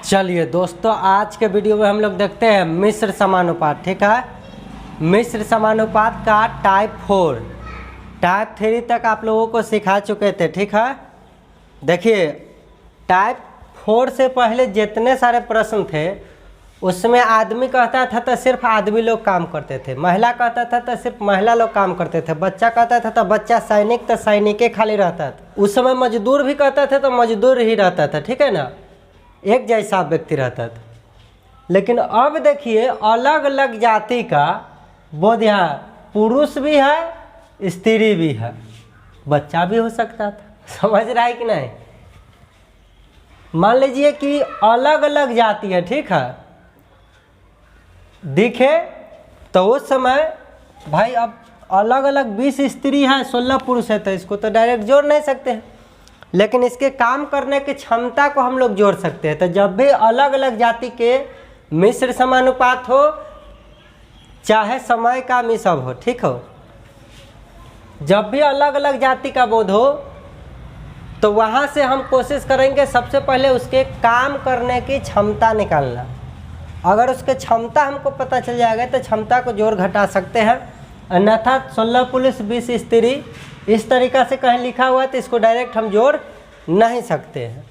चलिए दोस्तों, आज के वीडियो में हम लोग देखते हैं मिश्र समानुपात। ठीक है, मिश्र समानुपात का टाइप 4 टाइप 3 तक आप लोगों को सिखा चुके थे। ठीक है, देखिए टाइप 4 से पहले जितने सारे प्रश्न थे उसमें आदमी कहता था तो सिर्फ आदमी लोग काम करते थे, महिला कहता था तो सिर्फ महिला लोग काम करते थे, बच्चा कहता था तो बच्चा, सैनिक तो सैनिक खाली रहता था। उस समय मजदूर भी कहता था तो मजदूर ही रहता था। ठीक है ना, एक जैसा व्यक्ति रहता था। लेकिन अब देखिए अलग अलग जाति का बोध यहाँ पुरुष भी है, स्त्री भी है, बच्चा भी हो सकता था। समझ रहा है कि नहीं? मान लीजिए कि अलग अलग जाति है, ठीक है, दिखे तो उस समय भाई अब अलग अलग 20 स्त्री है, 16 पुरुष है, तो इसको तो डायरेक्ट जोड़ नहीं सकते हैं, लेकिन इसके काम करने की क्षमता को हम लोग जोड़ सकते हैं। तो जब भी अलग अलग जाति के मिश्र समानुपात हो, चाहे समय का मिश्र हो, ठीक हो, जब भी अलग अलग जाति का बोध हो तो वहाँ से हम कोशिश करेंगे सबसे पहले उसके काम करने की क्षमता निकालना। अगर उसके क्षमता हमको पता चल जाएगा तो क्षमता को जोड़ घटा सकते हैं, अन्यथा 16 पुरुष 20 स्त्री इस तरीक़ा से कहीं लिखा हुआ है तो इसको डायरेक्ट हम जोड़ नहीं सकते हैं।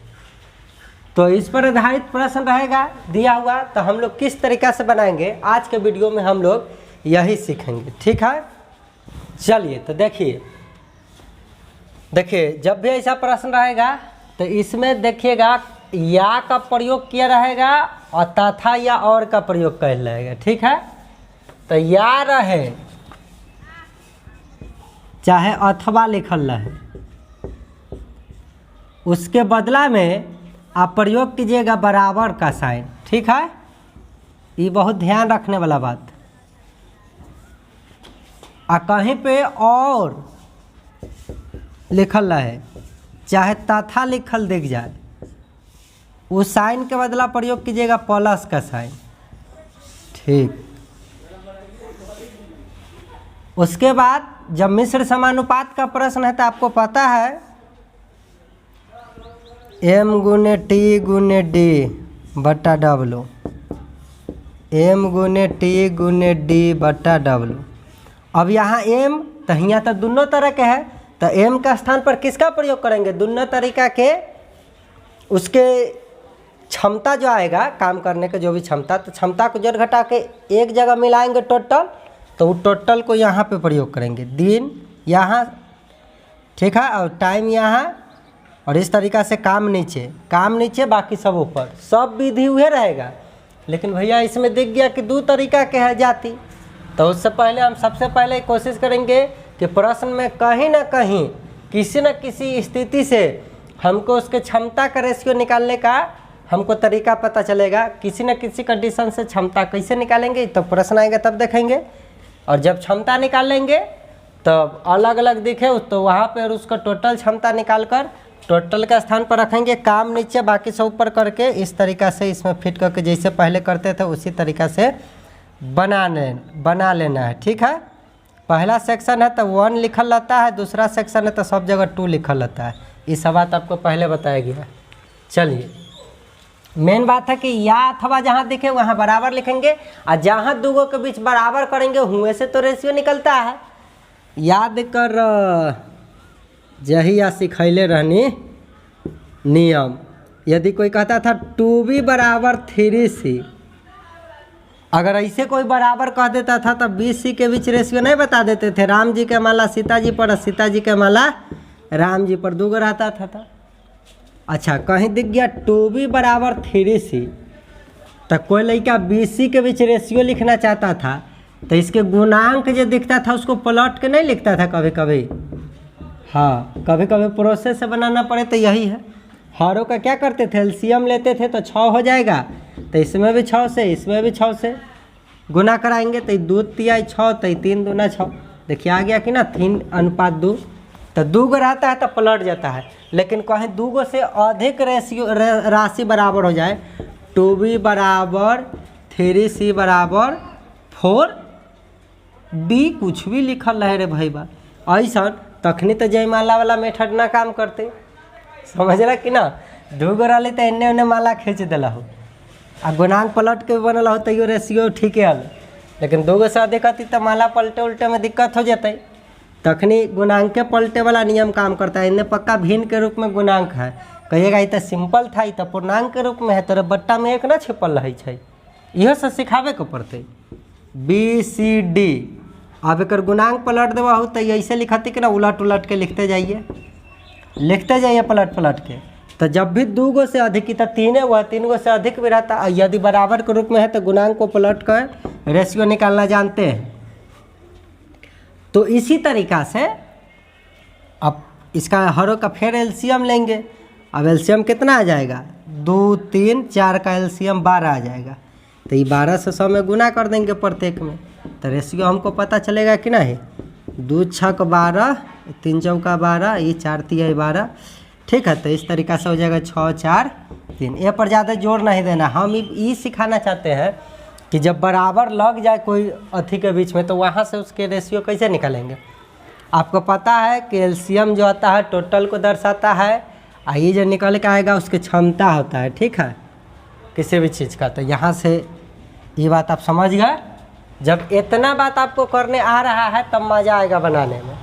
तो इस पर आधारित प्रश्न रहेगा दिया हुआ, तो हम लोग किस तरीक़ा से बनाएंगे आज के वीडियो में हम लोग यही सीखेंगे। ठीक है, चलिए तो देखिए जब भी ऐसा प्रश्न रहेगा तो इसमें देखिएगा या का प्रयोग किया रहेगा और तथा या और का प्रयोग कर रहेगा। ठीक है, तो या रहे चाहे अथवा लिखल रहे, उसके बदला में आप प्रयोग कीजिएगा बराबर का साइन। ठीक है, ये बहुत ध्यान रखने वाला बात। आ कहीं पे और लिखल रहे चाहे तथा लिखल दिख जाए, उस साइन के बदला प्रयोग कीजिएगा प्लस का साइन। ठीक, उसके बाद जब मिश्र समानुपात का प्रश्न है तो आपको पता है m गुने टी गुने डी बटा डब्लू, m गुने टी गुने डी बटा डब्लू। अब यहाँ m तो यहाँ तो दोनों तरह के है, तो m का स्थान पर किसका प्रयोग करेंगे? दोनों तरीका के उसके क्षमता जो आएगा काम करने के जो भी क्षमता, तो क्षमता को जोड़ घटा के एक जगह मिलाएंगे टोटल, तो वो टोटल को यहाँ पे प्रयोग करेंगे। दिन यहाँ, ठीक है, और टाइम यहाँ, और इस तरीक़ा से काम नीचे बाकी सब ऊपर, सब विधि हुए रहेगा। लेकिन भैया इसमें दिख गया कि दो तरीका के है जाति, तो उससे पहले हम सबसे पहले कोशिश करेंगे कि प्रश्न में कहीं ना कहीं किसी न किसी स्थिति से हमको उसके क्षमता का रेशियो निकालने का हमको तरीका पता चलेगा। किसी न किसी कंडीशन से क्षमता कैसे निकालेंगे तो प्रश्न आएगा तब देखेंगे, और जब क्षमता निकाल लेंगे तब अलग अलग दिखे तो वहाँ पर उसका टोटल क्षमता निकाल कर टोटल का स्थान पर रखेंगे, काम नीचे बाकी सब ऊपर करके इस तरीक़ा से इसमें फिट करके जैसे पहले करते थे उसी तरीक़ा से बना लेना है। ठीक है, पहला सेक्शन है तो 1 लिखल रहता है, दूसरा सेक्शन है तो सब जगह 2 लिखल रहता है। ये सब बात आपको पहले बताया गया। चलिए, मेन बात है कि या अथवा जहाँ दिखे वहाँ बराबर लिखेंगे, और जहाँ दूगों के बीच बराबर करेंगे हुए से तो रेशियो निकलता है। याद कर जही या सिखैले रहनी नियम। यदि कोई कहता था 2b बराबर 3c, अगर ऐसे कोई बराबर कह देता था तब 20c के बीच रेशियो नहीं बता देते थे। राम जी के माला सीता जी पर, सीता जी के माला राम जी पर, दूगो रहता था। अच्छा, कहीं दिख गया 2b बराबर 3c, तो कोई लड़का 20c के बीच रेशियो लिखना चाहता था तो इसके गुणांक जो दिखता था उसको पलट के नहीं लिखता था कभी कभी। हाँ, कभी कभी प्रोसेस से बनाना पड़े तो यही है। हरों का क्या करते थे, एलसीएम लेते थे तो 6 हो जाएगा, तो इसमें भी 6 से इसमें भी 6 से गुना कराएंगे तो 2 तिहाई 6, तो 3 दूना 6। देखिए आ गया कि ना 3:2, तो 2 गो रहता है तो पलट जाता है। लेकिन कहीं 2 गो से अधिक राशि बराबर हो जाए, 2b बराबर 3c बराबर 4d कुछ भी लिखल रहे रे भाई बा, ऐसा तखनी तो जयमाला वाला मेथड ना काम करते। समझ रहा कि ना, 2 गो रही तो एन्ने ओन्ने माला खींच दिला हो, आ गुणांक पलट के बनल हो तैयो रेशियो ठीक है, लेकिन 2 से अधिक होती तो माला पलटे उल्टे में दिक्कत हो जाते। तखनी गुणांक के पलटे वाला नियम काम करता है। इन्हें पक्का भिन्न के रूप में गुणांक है, कहिएगा ये तो सिंपल था, ये तो पूर्णांक के रूप में है, तेरे बट्टा में 1 ना छिपल रही है, इहो से सिखावे के पड़ते। BCD अब एक गुणांक पलट देवा हो तो ऐसे लिखती कि ना उलट उलट के लिखते जाइए पलट के। तो जब भी 2 से अधिक तो 3 हुआ, 3 से अधिक भी रहता, यदि बराबर के रूप में है तो गुणांक को पलट कर रेशियो निकालना जानते हैं। तो इसी तरीका से अब इसका हरों का फिर एलसीएम लेंगे। अब एलसीएम कितना आ जाएगा, 2, 3, 4 का एलसीएम 12 आ जाएगा। तो ये 12 से 100 में गुना कर देंगे प्रत्येक में, तो रेशियो हमको पता चलेगा कि नहीं। 2 छक 12, 3 चौका 12, ये 4 तिया 12, ठीक है। तो इस तरीका से हो जाएगा 6, 4, 3। ये पर ज़्यादा जोर नहीं देना। हम ये सिखाना चाहते हैं कि जब बराबर लग जाए कोई अथी के बीच में तो वहाँ से उसके रेशियो कैसे निकालेंगे। आपको पता है कि एलसीएम जो आता है टोटल को दर्शाता है, और ये जो निकल के आएगा उसकी क्षमता होता है, ठीक है, किसी भी चीज़ का। तो यहाँ से ये बात आप समझ गए। जब इतना बात आपको करने आ रहा है तब मज़ा आएगा बनाने में।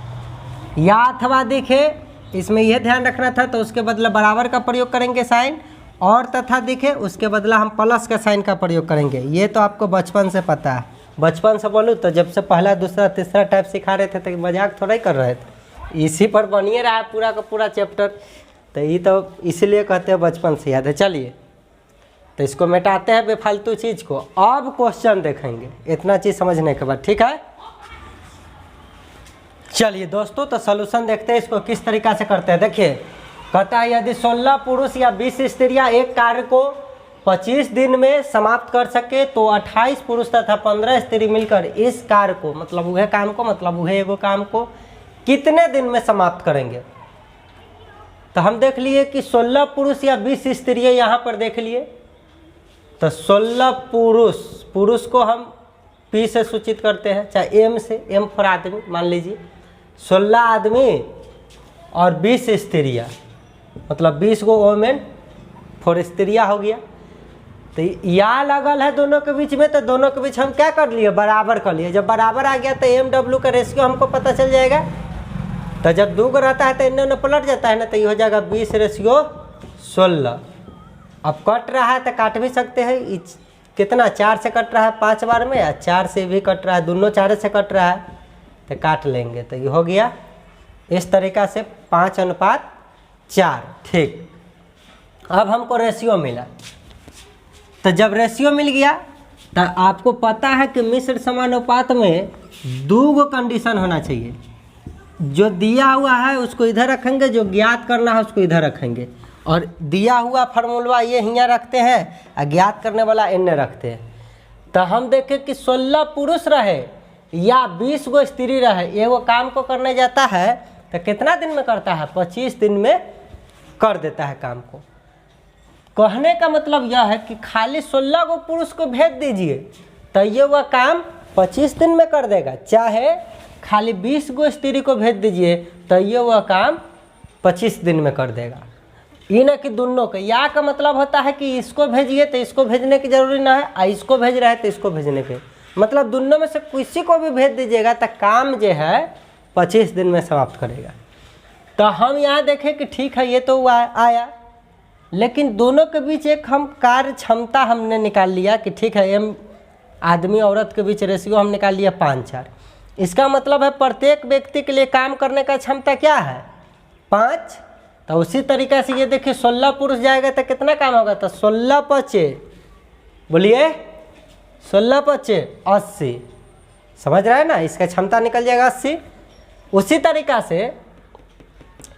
या अथवा दिखे, इसमें यह ध्यान रखना था, तो उसके बदले बराबर का प्रयोग करेंगे साइन, और तथा दिखे उसके बदला हम प्लस का साइन का प्रयोग करेंगे। ये तो आपको बचपन से पता है। बचपन से बोलूँ तो जब से पहला दूसरा तीसरा टाइप सिखा रहे थे तो मजाक थोड़ा ही कर रहे थे, इसी पर बनिए रहा है पूरा का पूरा चैप्टर। तो ये तो इसीलिए कहते हैं बचपन से याद है। चलिए तो इसको मिटाते हैं बेफालतू चीज़ को। अब क्वेश्चन देखेंगे इतना चीज़ समझने के बाद, ठीक है। चलिए दोस्तों तो सॉल्यूशन देखते हैं इसको किस तरीका से करते हैं। देखिए कहता है यदि 16 पुरुष या 20 स्त्रियां एक कार्य को 25 दिन में समाप्त कर सके तो 28 पुरुष तथा 15 स्त्री मिलकर इस कार्य को, मतलब वह काम को, मतलब वह एगो काम को कितने दिन में समाप्त करेंगे। तो हम देख लिए कि 16 पुरुष या 20 स्त्रियां यहाँ पर देख लिए। तो 16 पुरुष को हम P से सूचित करते हैं, चाहे M से, M फॉर आदमी मान लीजिए। 16 आदमी और 20 स्त्रियाँ, मतलब 20 गो वोमेन फॉर स्त्रियाँ हो गया। तो या लगल है दोनों के बीच में, तो दोनों के बीच हम क्या कर लिए, बराबर कर लिए। जब बराबर आ गया तो MW का रेशियो हमको पता चल जाएगा। तो जब 2 रहता है तो इन्होंने पलट जाता है ना, तो ये हो जाएगा 20/16। अब कट रहा है तो काट भी सकते हैं। कितना 4 से कट रहा है 5 बार में, या 4 से भी कट रहा है, दोनों 4 से कट रहा है, तो काट लेंगे। तो ये हो गया इस तरीका से 5:4, ठीक। अब हमको रेशियो मिला। तो जब रेशियो मिल गया तो आपको पता है कि मिश्र समानुपात में 2 कंडीशन होना चाहिए। जो दिया हुआ है उसको इधर रखेंगे, जो ज्ञात करना है उसको इधर रखेंगे, और दिया हुआ फार्मूला ये यहाँ रखते हैं और ज्ञात करने वाला इन्हें रखते हैं। तो हम देखें कि 16 पुरुष रहे या 20 गो स्त्री रहे, ये वो काम को करने जाता है तो कितना दिन में करता है, 25 दिन में कर देता है काम को। कहने का मतलब यह है कि खाली 16 गो पुरुष को भेज दीजिए तो ये वह काम 25 दिन में कर देगा, चाहे खाली 20 गो स्त्री को भेज दीजिए तो ये वह काम 25 दिन में कर देगा। ये ना कि दोनों के, या का मतलब होता है कि इसको भेजिए तो इसको भेजने की जरूरी ना है, और इसको भेज रहा है तो इसको भेजने के, मतलब दोनों में से किसी को भी भेज दीजिएगा तो काम जो है 25 दिन में समाप्त करेगा। तो हम यहाँ देखें कि ठीक है ये तो आया, लेकिन दोनों के बीच एक हम कार्य क्षमता हमने निकाल लिया कि ठीक है M आदमी औरत के बीच रेशियो हम निकाल लिया 5:4। इसका मतलब है प्रत्येक व्यक्ति के लिए काम करने का क्षमता क्या है, 5। तो उसी तरीके से ये देखिए 16 पुरुष जाएगा तो कितना काम होगा, तो 16×5, बोलिए 16×5 80, समझ रहा है ना, इसका क्षमता निकल जाएगा 80। उसी तरीका से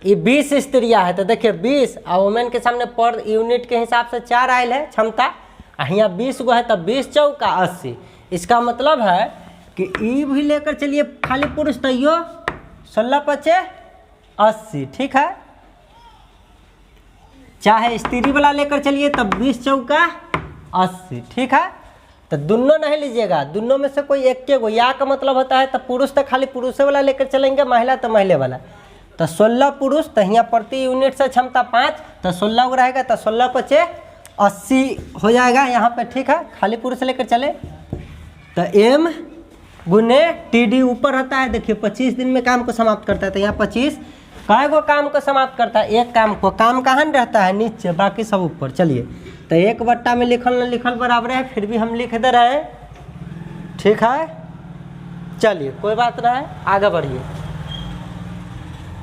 ये 20 स्त्रियाँ है तो देखिए 20 और वुमेन के सामने पर यूनिट के हिसाब से 4 आयल है क्षमता, यहाँ 20 गो है तो 20 चौका 80। इसका मतलब है कि ई भी लेकर चलिए खाली पुरुष तो यो 16×5 80, ठीक है। चाहे स्त्री वाला लेकर चलिए तब 20 चौका 80, ठीक है। तो दोनों नहीं लीजिएगा, दोनों में से कोई एक के गो, या का मतलब होता है तो पुरुष तो खाली पुरुष वाला लेकर चलेंगे, महिला तो महिला वाला। तो 16 पुरुष तो यहाँ प्रति यूनिट से क्षमता 5, तो 16 गो रहेगा तो 16×5 80 हो जाएगा यहाँ पे, ठीक है। खाली पुरुष लेकर चले तो m गुने TD ऊपर रहता है, देखिए 25 दिन में काम को समाप्त करता है, तो यहाँ 25 काय को काम को समाप्त करता है, एक काम को। काम कहाँ रहता है? नीचे, बाकी सब ऊपर। चलिए तो 1 बट्टा में लिखल न लिखल बराबर है, फिर भी हम लिख दे रहे हैं, ठीक है। चलिए कोई बात नहीं है, आगे बढ़िए।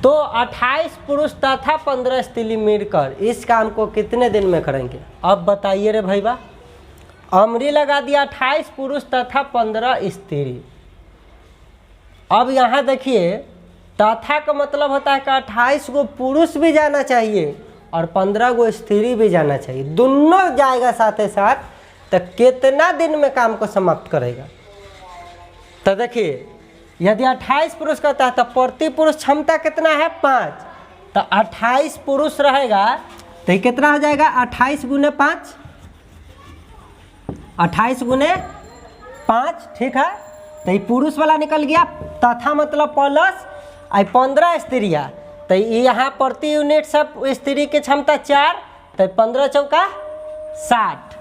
तो 28 पुरुष तथा 15 स्त्री मिलकर इस काम को कितने दिन में करेंगे? अब बताइए रे भैया। अमरी लगा दिया 28 पुरुष तथा 15 स्त्री। अब यहाँ देखिए तथा का मतलब होता है कि 28 गो पुरुष भी जाना चाहिए और 15 गो स्त्री भी जाना चाहिए, दोनों जाएगा साथ ही साथ, तो कितना दिन में काम को समाप्त करेगा? तो देखिए यदि 28 पुरुष कहता है तो प्रति पुरुष क्षमता कितना है? 5। तो 28 पुरुष रहेगा तो ये कितना हो जाएगा? 28 गुने 5, 28 गुने 5, ठीक है। तो ये पुरुष वाला निकल गया, तथा मतलब प्लस 15 स्त्रियाँ, तो यहाँ प्रति यूनिट सब स्त्री की क्षमता 4, तो 15 चौका 60,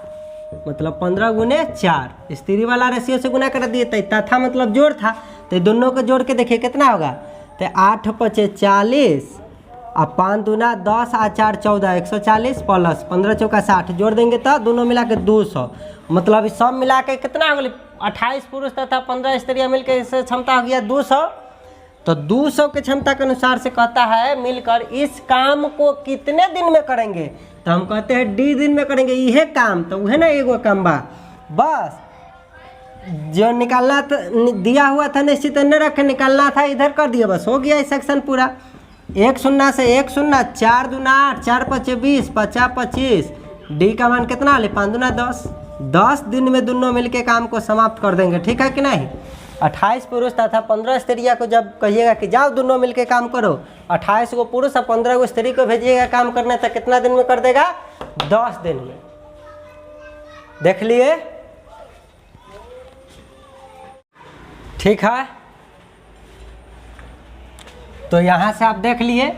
मतलब 15 गुने 4 स्त्री वाला रेशियो से गुना कर दिए। तो तथा मतलब जोड़ था, तो दोनों को जोड़ के देखिए कितना होगा? तो 8 × 5 = 40 और 5 दूना 10 और 4 14, 140 प्लस 15 चौका 60, जोड़ देंगे तो दोनों मिला के 200, मतलब सब मिला के कितना हो गया? 28 पुरुष तथा 15 स्त्रियाँ मिलकर इससे क्षमता हो गया 200। तो 200 के क्षमता के अनुसार से कहता है मिलकर इस काम को कितने दिन में करेंगे? तो हम कहते हैं D दिन में करेंगे। यह काम तो वह ना एगो काम बा, बस जो निकालना दिया हुआ था निश्चित न रखे, निकालना था इधर कर दिया, बस हो गया सेक्शन पूरा। 1 0 से 1 0, 4 दूना 8, 4 5 20, 50 25, D का मान कितना? 5 दूना 10। 10 दिन में दोनों मिलके काम को समाप्त कर देंगे, ठीक है कि नहीं। 28 पुरुष तथा 15 स्त्रियाँ को जब कहिएगा कि जाओ दोनों मिलके काम करो, 28 गो पुरुष और 15 गो स्त्री को भेजिएगा काम करने, तो कितना दिन में कर देगा? 10 दिन में। देख लिए, ठीक है। तो यहाँ से आप देख लिए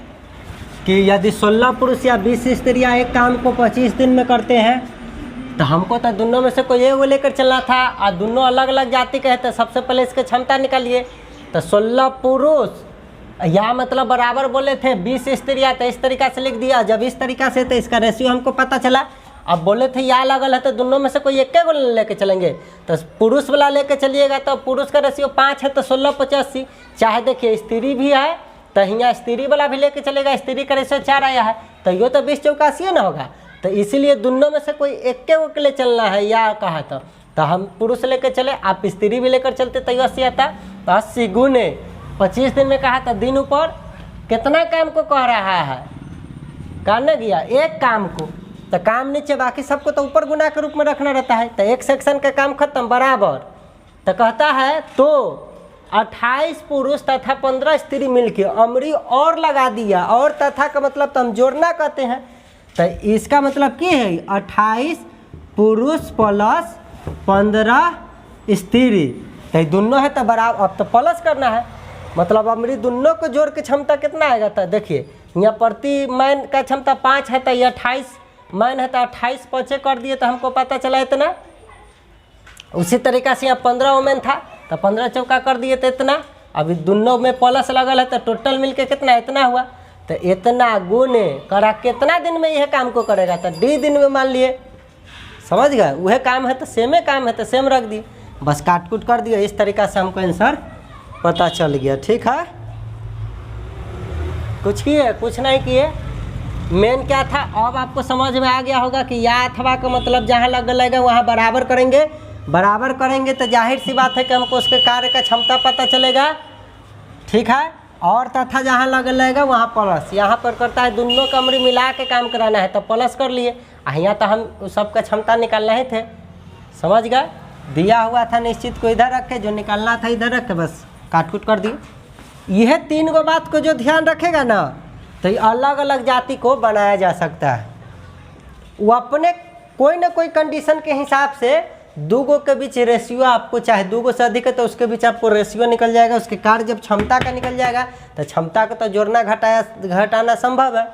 कि यदि 16 पुरुष या 20 स्त्रियाँ एक काम को 25 दिन में करते हैं, तो हमको तो दोनों में से कोई एक वो लेकर चलना था, और दोनों अलग अलग जाति के हैं, तो सबसे पहले इसके क्षमता निकालिए। तो 16 पुरुष या मतलब बराबर बोले थे 20 स्त्रियाँ, तो इस तरीक़ा से लिख दिया। जब इस तरीक़ा से तो इसका रेशियो हमको पता चला। अब बोले थे या अलग अलग है, तो दोनों में से कोई एक को लेके चलेंगे, तो पुरुष वाला लेके चलिएगा तो पुरुष का रेशियो 5 है, तो 16 85। चाहे देखिए स्त्री भी है तो यहाँ स्त्री वाला भी लेके चलेगा, स्त्री का रेशियो 4 आया है, तो ये तो 20 चौका 80 ना होगा। तो इसीलिए दोनों में से कोई एक के लिए चलना है, या कहा तो हम पुरुष लेकर चले, आप स्त्री भी लेकर चलते तो 80 आता। तो 80 गुने 25 दिन में कहा, तो दिन ऊपर कितना काम को कह रहा है? करने गया एक काम को, तो काम नीचे, बाकी सबको तो ऊपर गुना के रूप में रखना रहता है। तो एक सेक्शन का काम खत्म बराबर। तो कहता है तो 28 पुरुष तथा 15 स्त्री मिलके अमरी और लगा दिया, और तथा का मतलब तो हम जोड़ना कहते हैं। तो इसका मतलब क्या है? 28 पुरुष प्लस 15 स्त्री, तो दोनों है तो बराबर। अब तो प्लस करना है, मतलब अमरी दोनों को जोड़ के क्षमता कितना आएगा? तो देखिए यहाँ प्रति मैन का क्षमता 5 है, तो ये 28 मैन है, तो 28 5 कर दिए, तो हमको पता चला इतना। उसी तरीक़ा से यहाँ 15 वोमेन था, तो 15 चौका कर दिए तो इतना। अभी दोनों में प्लस लगल है, तो टोटल मिलके कितना? इतना हुआ। तो इतना गुने करा कितना दिन में यह काम को करेगा? तो D दिन में मान लिए, समझ गए। वह काम है तो सेमे काम है, तो सेम रख दिए, बस काट कूट कर दिया। इस तरीक़ा से हमको आंसर पता चल गया, ठीक है। कुछ किए, कुछ नहीं किए, मेन क्या था अब आपको समझ में आ गया होगा कि या अथवा का मतलब जहाँ लगेगा वहाँ बराबर करेंगे। बराबर करेंगे तो जाहिर सी बात है कि हमको उसके कार्य का क्षमता पता चलेगा, ठीक है। और तथा जहाँ लगेगा वहाँ प्लस, यहाँ पर करता है दोनों कमरे मिला के काम कराना है, तो प्लस कर लिए। यहाँ तो हम सबका क्षमता निकालना ही थे, समझ गए। दिया हुआ था निश्चित को इधर रखे, जो निकालना था इधर रखे, बस काट कूट कर दिए। यह 3 गो बात को जो ध्यान रखेगा ना, तो ये अलग अलग जाति को बनाया जा सकता है। वो अपने कोई ना कोई कंडीशन के हिसाब से 2 गो के बीच रेशियो आपको, चाहे 2 गो से अधिक है तो उसके बीच आपको रेशियो निकल जाएगा। उसके कार्य जब क्षमता का निकल जाएगा तो क्षमता को तो जोड़ना घटाना संभव है,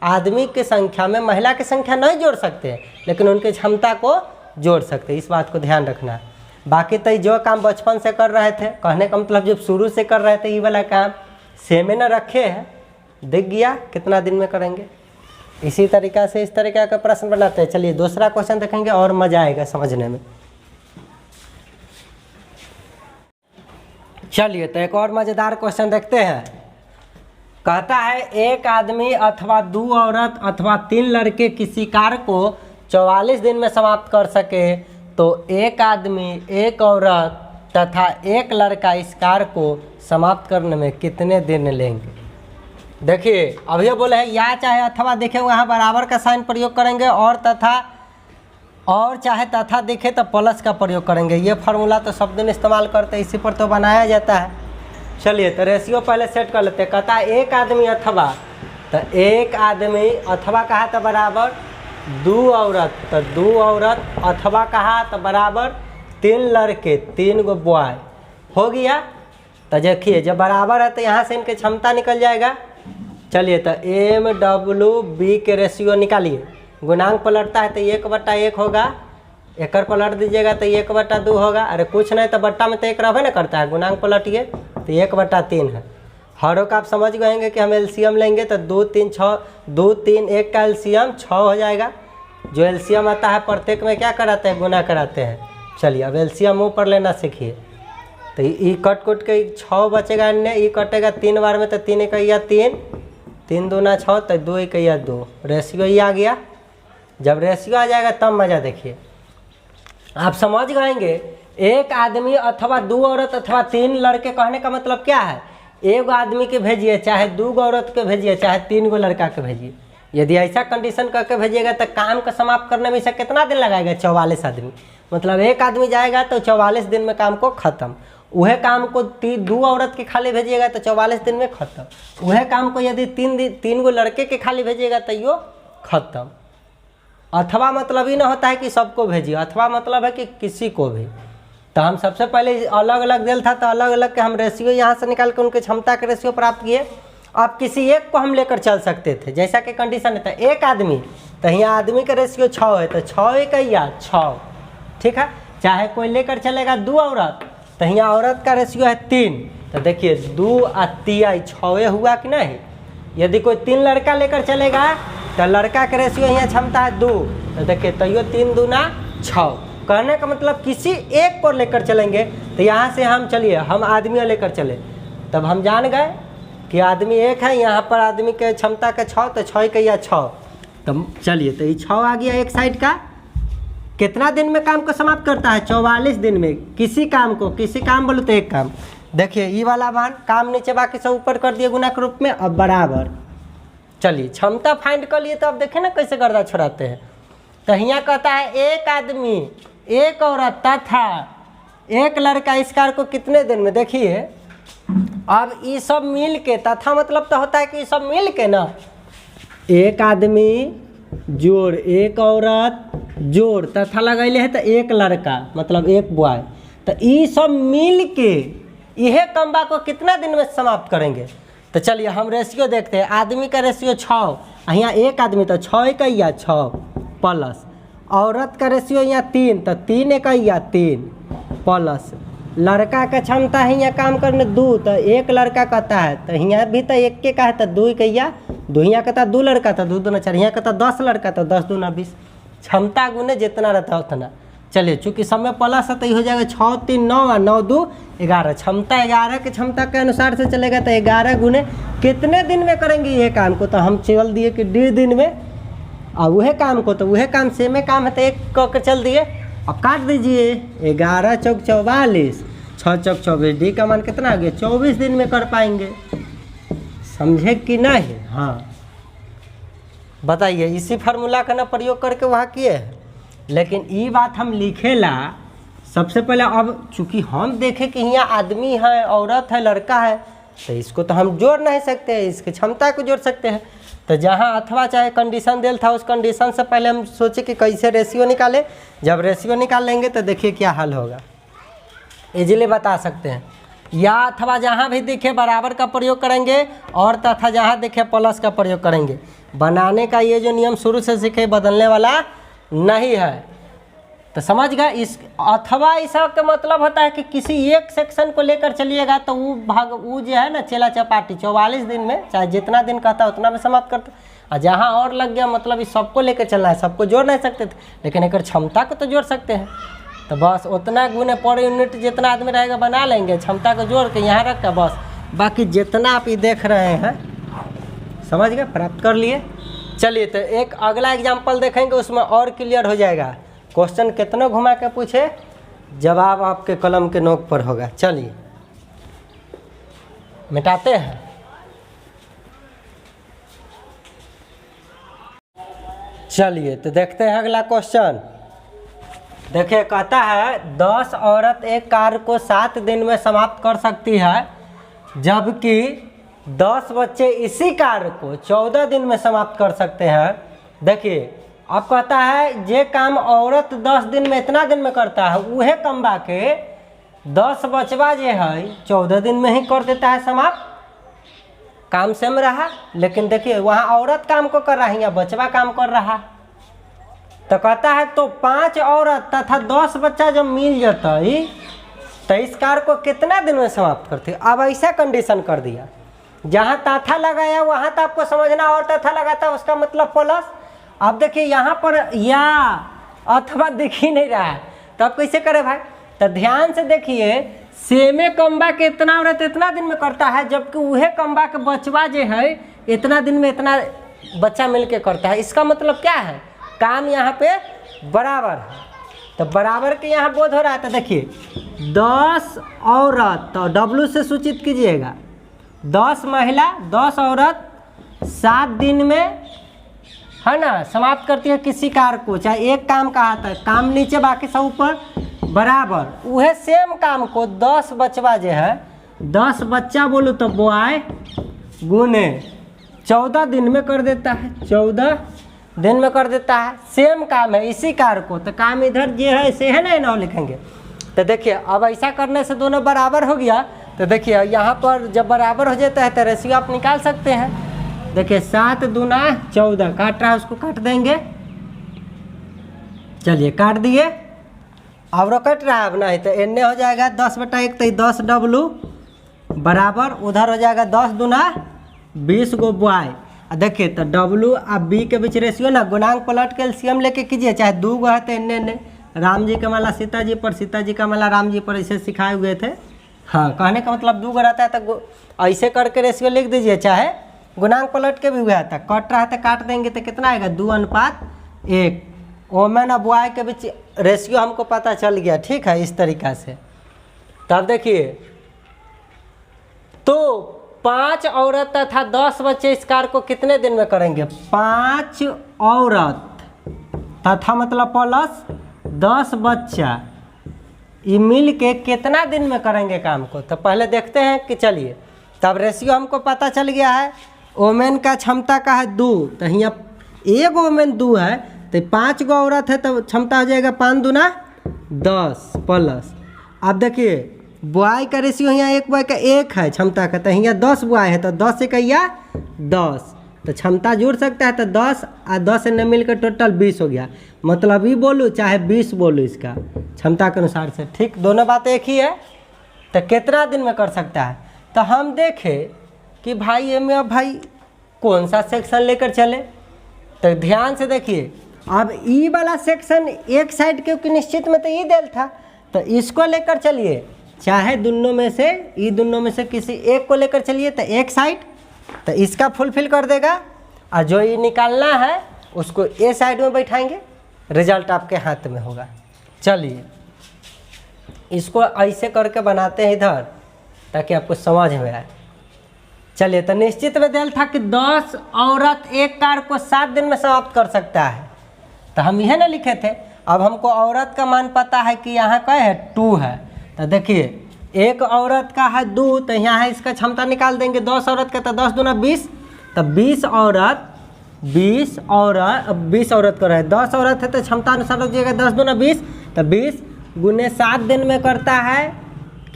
आदमी की संख्या में महिला की संख्या नहीं जोड़ सकते हैं, लेकिन उनकी क्षमता को जोड़ सकते हैं। इस बात को ध्यान रखना है। बाकी तो जो काम बचपन से कर रहे थे, कहने का मतलब जब शुरू से कर रहे थे ये वाला काम सेम न रखे हैं, दिख गया कितना दिन में करेंगे। इसी तरीक़ा से इस तरीक़ा का प्रश्न बनाते हैं। चलिए दूसरा क्वेश्चन देखेंगे और मज़ा आएगा समझने में। चलिए तो एक और मज़ेदार क्वेश्चन देखते हैं। कहता है एक आदमी अथवा 2 औरत अथवा 3 लड़के किसी कार्य को 44 दिन में समाप्त कर सके तो एक आदमी, एक औरत तथा एक लड़का इस कार्य को समाप्त करने में कितने दिन लेंगे। देखिए अभी बोले है या चाहे अथवा देखे वहाँ बराबर का साइन प्रयोग करेंगे, और तथा और चाहे तथा दिखे तो प्लस का प्रयोग करेंगे। ये फार्मूला तो सब दिन इस्तेमाल करते हैं, इसी पर तो बनाया जाता है। चलिए तो रेशियो पहले सेट कर लेते हैं। कहता है एक आदमी अथवा, तो एक आदमी अथवा कहा तो बराबर 2 औरत, तो 2 औरत अथवा कहा तो बराबर 3 लड़के, 3 गो बॉय हो गया। तो देखिए जब बराबर है तो यहाँ से इनकी क्षमता निकल जाएगा। चलिए तो MW के रेशियो निकालिए। गुणांक पलटता है तो 1/1 होगा, एकर पलट दीजिएगा तो 1/2 होगा। अरे कुछ नहीं तो बट्टा में तो 1 रहबे ना करता है, गुणांक पलटिए तो 1/3 है। हरों का आप समझ गएंगे कि हम एलसीएम लेंगे तो 2 3 6, 2 3 1 का एलसीएम 6 हो जाएगा। जो एलसीएम आता है प्रत्येक में क्या कराते हैं, गुना कराते हैं। चलिए अब एलसीएम ऊपर लेना सीखिए। तो ई कट के 6 बचेगा, इनने ई कटेगा 3 बार में तो 3 इकैया 3, 3 दूना 6, तो 2 इकैया 2। रेशियो ही आ गया। जब रेशियो आ जाएगा तब मज़ा देखिए, आप समझ गएंगे। एक आदमी अथवा 2 औरत अथवा 3 लड़के कहने का मतलब क्या है, एक आदमी के भेजिए, चाहे 2 औरत के भेजिए, चाहे 3 गो लड़का के भेजिए। यदि ऐसा कंडीशन करके भेजिएगा तो काम को समाप्त करने में इसे कितना दिन लगाएगा, 44 आदमी। मतलब एक आदमी जाएगा तो 44 दिन में काम को ख़त्म। वह काम को 2 औरत के खाली भेजिएगा तो 44 दिन में ख़त्म। वह काम को यदि 3 गो लड़के के खाली भेजिएगा तो यो ख़त्म। अथवा मतलब ही ना होता है कि सबको भेजिए, अथवा मतलब है कि किसी को भी। तो हम सबसे पहले अलग अलग दिल था तो अलग अलग के हम रेशियो यहाँ से निकाल के उनके क्षमता के रेशियो प्राप्त किए। अब किसी एक को हम लेकर चल सकते थे, जैसा कि कंडीशन है एक आदमी, तो यहाँ आदमी का रेशियो 6 है तो 6 इकैया 6, ठीक है। चाहे कोई लेकर चलेगा 2 औरत, तो यहाँ औरत का रेशियो है 3, तो देखिए 2 और 3 6 हुआ कि नहीं। यदि कोई 3 लड़का लेकर चलेगा तो लड़का का रेशियो यहाँ क्षमता है 2, तो देखिए तो ये 3 दूना 6। कहने का मतलब किसी एक को लेकर चलेंगे। तो यहाँ से हम चलिए हम आदमी लेकर चले, तब हम जान गए कि आदमी एक है। यहाँ पर आदमी के क्षमता का 6, तो 6 इकैया 6। तो चलिए तो ये 6 आ गया एक साइड का। कितना दिन में काम को समाप्त करता है, 44 दिन में। किसी काम को, किसी काम बोलो तो एक काम। देखिए ये वाला मान काम नीचे बाकी सब ऊपर कर दिए गुना के रूप में, अब बराबर। चलिए क्षमता फाइंड कर लिए, तो अब देखें ना कैसे गर्दा छोड़ाते हैं। तो यहाँ कहता है एक आदमी, एक औरत तथा एक लड़का इस कार्य को कितने दिन में। देखिए अब ये सब मिल के, तथा मतलब तो होता है कि ये सब मिल के ना, एक आदमी जोड़ एक औरत जोड़ तथा लगैले है तो एक लड़का मतलब एक बॉय, तो ये सब मिल के यह कम्बा को कितना दिन में समाप्त करेंगे। तो चलिए हम रेशियो देखते हैं। आदमी का रेशियो 6, यहाँ एक आदमी तो 6 इकैया 6 प्लस औरत का रेशियो यहाँ 3, तो 3 इकैया 3 प्लस लड़का का क्षमता है यहाँ काम करने 2, तो एक लड़का कहता है, तो यहाँ भी तो एक के का है तो 2 इकैया 2, यहाँ कहता 2 लड़का तो 2 दूना 4, यहाँ कहता 10 लड़का तो 10 दूना 20। क्षमता गुने जितना रहता है उतना। चलिए चूँकि समय प्लस है तो ये हो जाएगा 6 3 9 और 9 2 11। क्षमता 11 के क्षमता के अनुसार से चलेगा तो 11 गुने कितने दिन में करेंगे ये काम को। तो हम चल दिए कि 1.5 दिन में। और वह काम को, तो वह काम सेमे काम है तो एक कर चल दिए। अब काट दीजिए, 11 चौक 44, 6 चौक 24, डी का मान कितना आ गया 24 दिन में कर पाएंगे। समझे कि नहीं। हाँ बताइए, इसी फार्मूला का ना प्रयोग करके वहाँ किए हैं। लेकिन ये बात हम लिखेला सबसे पहले, अब चूँकि हम देखें कि यहाँ आदमी है, औरत है, लड़का है, तो इसको तो हम जोड़ नहीं सकते, इसकी क्षमता को जोड़ सकते हैं। तो जहाँ अथवा चाहे कंडीशन दिल था, उस कंडीशन से पहले हम सोचे कि कैसे रेशियो निकाले। जब रेशियो निकाल लेंगे तो देखिए क्या हल होगा, इजीली बता सकते हैं। या अथवा जहाँ भी दिखे बराबर का प्रयोग करेंगे और तथा जहाँ दिखे प्लस का प्रयोग करेंगे। बनाने का ये जो नियम शुरू से सीखे बदलने वाला नहीं है। तो समझ गए। इस अथवा ऐसा का मतलब होता है कि किसी एक सेक्शन को लेकर चलिएगा तो वो जो है ना चेला चपाटी 44 दिन में चाहे जितना दिन कहता है उतना में समाप्त करता। और जहाँ और लग गया मतलब इस सबको लेकर चलना है, सबको जोड़ नहीं सकते थे, लेकिन एक क्षमता को तो जोड़ सकते हैं। तो बस उतना गुने पर यूनिट जितना आदमी रहेगा बना लेंगे, क्षमता को जोड़ के यहाँ रख कर बस बाकी जितना आप ये देख रहे हैं समझ गए, प्राप्त कर लिए। चलिए तो एक अगला एग्जाम्पल देखेंगे, उसमें और क्लियर हो जाएगा। क्वेश्चन कितना घुमा के पूछे, जवाब आपके कलम के नोक पर होगा। चलिए मिटाते हैं। चलिए तो देखते हैं अगला क्वेश्चन। देखिए कहता है 10 औरत एक कार्य को 7 दिन में समाप्त कर सकती है, जबकि 10 बच्चे इसी कार्य को 14 दिन में समाप्त कर सकते हैं। देखिए अब कहता है जे काम औरत 10 दिन में इतना दिन में करता है वह कमबा के 10 बचवा जे है 14 दिन में ही कर देता है समाप्त। काम सेम रहा, लेकिन देखिए वहाँ औरत काम को कर रहा है या बचवा काम कर रहा। तो कहता है तो 5 औरत तथा 10 बच्चा जब मिल जाता है तो इस कार्य को कितना दिन में समाप्त करते। अब ऐसा कंडीशन कर दिया, जहाँ तथा लगाया वहाँ तो आपको समझना, और तथा लगाता उसका मतलब प्लस। अब देखिए यहाँ पर या अथवा दिख ही नहीं रहा है, तो अब कैसे करे भाई। तो ध्यान से देखिए, सेमे कम्बा के इतना औरत इतना दिन में करता है, जबकि वह कम्बा के बचवा जो है इतना दिन में इतना बच्चा मिल के करता है। इसका मतलब क्या है, काम यहाँ पे बराबर है। तो बराबर के यहाँ बोध हो रहा है। तो देखिए 10 औरत, तो W से सूचित कीजिएगा, 10 महिला 10 औरत 7 दिन में है ना समाप्त करती है किसी कार्य को, चाहे एक काम कहा था, काम नीचे बाकी सब ऊपर बराबर। वह सेम काम को 10 बचवा जो है 10 बच्चा बोलो तो बॉय गुने 14 दिन में कर देता है, 14 दिन में कर देता है। सेम काम है इसी कार्य को, तो काम इधर जो है ऐसे है ना लिखेंगे। तो देखिए अब ऐसा करने से दोनों बराबर हो गया। तो देखिए यहाँ पर जब बराबर हो जाता है तो रेशियो आप निकाल सकते हैं। देखिए 7 दूना 14 काट रहा है, उसको काट देंगे। चलिए काट दिए, अब कट रहा है अब नहीं तो एन्ने हो जाएगा 10/1 तो 10 W बराबर उधर हो जाएगा 10 दूना 20 गो बॉय। देखिए तो W और B के बीच रेशियो ना गुणांक पलट के एलसीएम लेके कीजिए, चाहे 2 गो है तो एन्ने राम जी का माला सीता जी पर, सीता जी का माला राम जी पर, ऐसे सिखाए हुए थे। हाँ कहने का मतलब 2 गो रहता है तो ऐसे करके रेशियो लिख दीजिए, चाहे गुणांक पलट के भी हुआ था। कट रहा है तो काट देंगे तो कितना आएगा 2:1। वोमेन और बॉय के बीच रेशियो हमको पता चल गया, ठीक है, इस तरीक़ा से। तब देखिए तो 5 औरत तथा 10 बच्चे इस कार्य को कितने दिन में करेंगे। 5 औरत तथा मतलब प्लस 10 बच्चा ये मिल के कितना दिन में करेंगे काम को। तो पहले देखते हैं कि चलिए, तब रेशियो हमको पता चल गया है। वोमेन का क्षमता का है 2, तो यहाँ एक वोमेन 2 है तो 5 गो औरत है तो क्षमता हो जाएगा 5 दूना 10 प्लस। अब देखिए बॉय का रेशियो यहाँ 1 बॉय का 1 है क्षमता का, तो यहाँ 10 बॉय है तो 10 से कहिया 10, तो क्षमता जुड़ सकता है। तो 10 और 10 से न मिलकर टोटल 20 हो गया। मतलब ये बोलूँ चाहे 20 बोलूँ इसका क्षमता के अनुसार से, ठीक, दोनों बातें एक ही है। तो कितना दिन में कर सकता है। तो हम देखें कि भाई ये में भाई कौन सा सेक्शन लेकर चले। तो ध्यान से देखिए, अब ई वाला सेक्शन एक साइड क्योंकि निश्चित में तो ई देल था, तो इसको लेकर चलिए, चाहे दोनों में से ई दोनों में से किसी एक को लेकर चलिए तो एक साइड, तो इसका फुलफिल कर देगा। और जो ये निकालना है उसको ए साइड में बैठाएंगे, रिजल्ट आपके हाथ में होगा। चलिए इसको ऐसे करके बनाते हैं इधर ताकि आपको समझ में आए। चलिए तो निश्चित में दिल था कि 10 औरत एक कार्य को 7 दिन में समाप्त कर सकता है, तो हम यह ना लिखे थे। अब हमको औरत का मान पता है कि यहाँ का है 2 है। तो देखिए एक औरत का है 2, तो यहाँ है इसका क्षमता निकाल देंगे। 10 औरत का तो 10 दूना 20, तो 20 औरत कर रहा है। 10 औरत है तो क्षमता अनुसार हो जाएगा 10 दूना 20, तो 20 गुने 7 दिन में करता है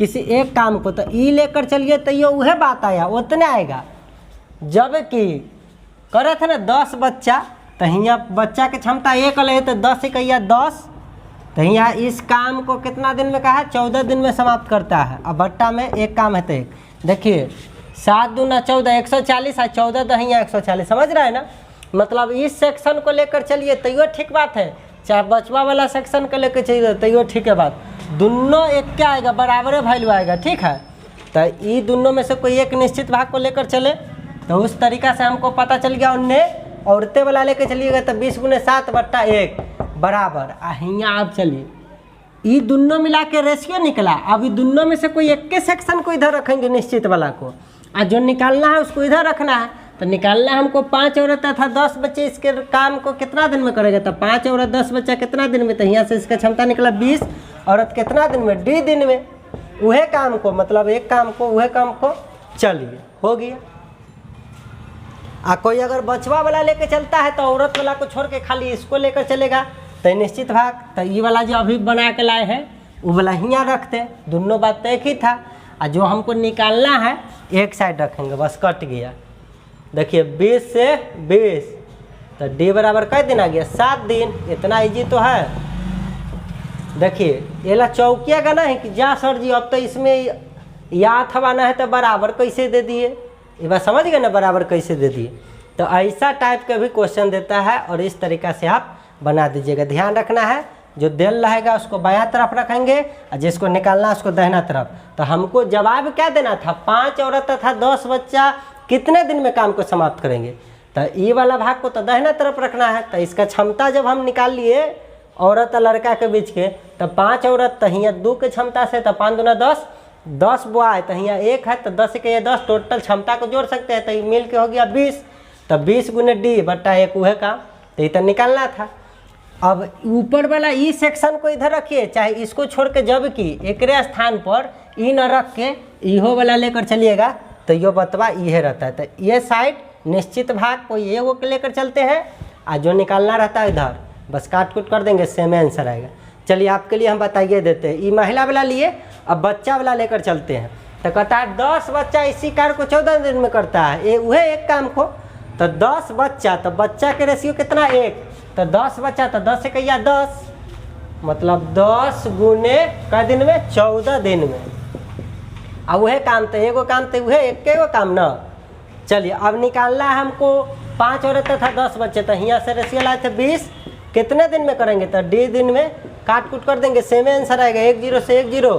किसी एक काम को, तो ई लेकर चलिए तो ये वह बात आया उतने आएगा। जब कि करे थे ना 10 बच्चा, तो यहाँ बच्चा की क्षमता 1 ले तो 10 इकैया 10, तो यहाँ इस काम को कितना दिन में कहा है, 14 दिन में समाप्त करता है। अब बट्टा में एक काम है तो एक, देखिए 7 दूना 14 140 है, 14 दहिया 140, समझ रहा है ना। मतलब इस सेक्शन को लेकर चलिए तो ये ठीक बात है, चाहे बचवा वाला सेक्शन को लेकर चलिए तो ये ठीक है बात, दोनों एक क्या आएगा, बराबर वैल्यू आएगा, ठीक है। तो ये दोनों में से कोई एक निश्चित भाग को लेकर चले तो उस तरीका से हमको पता चल गया। उन्हें औरतें वाला लेकर चलिएगा तो 20 × 7 / 1 बराबर। यहाँ आप चलिए ये दोनों मिला के रेशियो निकला। अब ये दोनों में से कोई एक के सेक्शन को इधर रखेंगे निश्चित वाला को, और जो निकालना है उसको इधर रखना है। तो निकालना हमको 5 औरत तथा 10 बच्चे इसके काम को कितना दिन में करेगा, तो 5 औरत 10 बच्चा कितना दिन में, तो यहाँ से इसका क्षमता निकला 20 औरत कितना दिन में, D दिन में। वह काम को मतलब एक काम को वह काम को चलिए हो गया। कोई अगर बचवा वाला लेके चलता है तो औरत वाला को छोड़ के खाली इसको लेकर चलेगा तो निश्चित भाग, तो ये वाला जो अभी बना के लाए हैं वो वाला यहाँ रखते, दोनों बात तो एक ही था। और जो हमको निकालना है एक साइड रखेंगे, बस कट गया। देखिए 20 से 20, तो D बराबर कै दिन आ गया, 7 दिन। इतना इजी तो है। देखिए ये ला चौकियागा ना है कि जा सर जी अब तो इसमें या थवाना है तो बराबर कैसे दे दिए, ये बात समझ गए ना, बराबर कैसे दे दिए। तो ऐसा टाइप का भी क्वेश्चन देता है और इस तरीका से आप बना दीजिएगा। ध्यान रखना है जो दिल रहेगा उसको बायां तरफ रखेंगे और जिसको निकालना है उसको दाहिना तरफ। तो हमको जवाब क्या देना था, 5 औरत तथा 10 बच्चा कितने दिन में काम को समाप्त करेंगे, तो ये वाला भाग को तो दाहिना तरफ रखना है। तो इसका क्षमता जब हम निकाल लिए औरत और लड़का के बीच के, तो 5 औरत तो यहाँ 2 के क्षमता से, तो 5 दूना 10, 10 बॉय तो यहाँ 1 है, तो 10 के 10 टोटल क्षमता को जोड़ सकते हैं, तो ये मिल के हो गया 20। तो 20 × D / 1 वह काम, तो ये तो निकालना था। अब ऊपर वाला ई सेक्शन को इधर रखिए, चाहे इसको छोड़ के, जब कि एक स्थान पर ई न रख के इहो वाला लेकर चलिएगा तो यो बतवा ये रहता है। तो ये साइड निश्चित भाग को ये वो लेकर चलते हैं और जो निकालना रहता है इधर बस काट कूट कर देंगे, सेम आंसर आएगा। चलिए आपके लिए हम बताइए देते हैं, ये महिला वाला लिए, अब बच्चा वाला लेकर चलते हैं। तो कहता है 10 बच्चा इसी कार्य को 14 दिन में करता है, ये वह एक काम को। तो 10 बच्चा, तो बच्चा के रेशियो कितना 1, तो 10 बच्चा तो 10 इकैया 10, मतलब 10 गुने कै दिन में, 14 दिन में। अब वह काम तो एगो काम तो वह एक काम ना। चलिए अब निकालना है हमको 5 औरत तथा 10 बच्चे, तो यहाँ से रेशियो लाए थे 20, कितने दिन में करेंगे, तो D दिन में काट कूट कर देंगे, सेम आंसर आएगा। 1 0 से 1 0,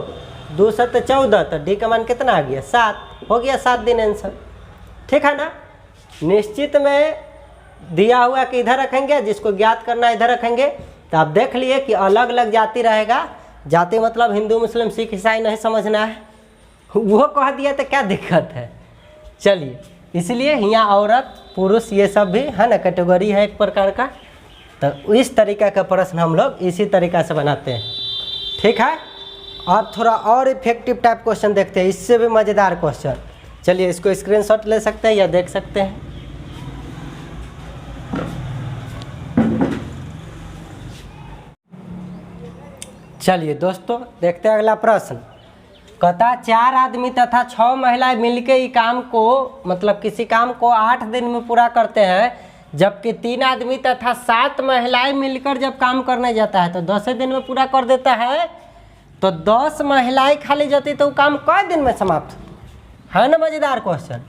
2 7 14, तो D का मान कितना आ गया 7, हो गया 7 दिन आंसर, ठीक है ना। निश्चित में दिया हुआ कि इधर रखेंगे, जिसको ज्ञात करना इधर रखेंगे। तो आप देख लिए कि अलग अलग जाति रहेगा, जाति मतलब हिंदू मुस्लिम सिख ईसाई नहीं समझना है, वो कह दिया तो क्या दिक्कत है। चलिए इसलिए यहाँ औरत पुरुष ये सब भी है ना, कैटेगरी है एक प्रकार का। तो इस तरीका का प्रश्न हम लोग इसी तरीका से बनाते हैं, ठीक है। अब थोड़ा और इफेक्टिव टाइप क्वेश्चन देखते हैं, इससे भी मज़ेदार क्वेश्चन। चलिए इसको स्क्रीनशॉट ले सकते हैं या देख सकते हैं। चलिए दोस्तों देखते हैं अगला प्रश्न। कहता 4 आदमी तथा 6 महिलाएं मिलकर ये काम को, मतलब किसी काम को 8 दिन में पूरा करते हैं, जबकि 3 आदमी तथा 7 महिलाएं मिलकर जब काम करने जाता है तो 10 दिन में पूरा कर देता है। तो 10 महिलाएं खाली जाती तो वो काम कै दिन में समाप्त है ना। मज़ेदार क्वेश्चन।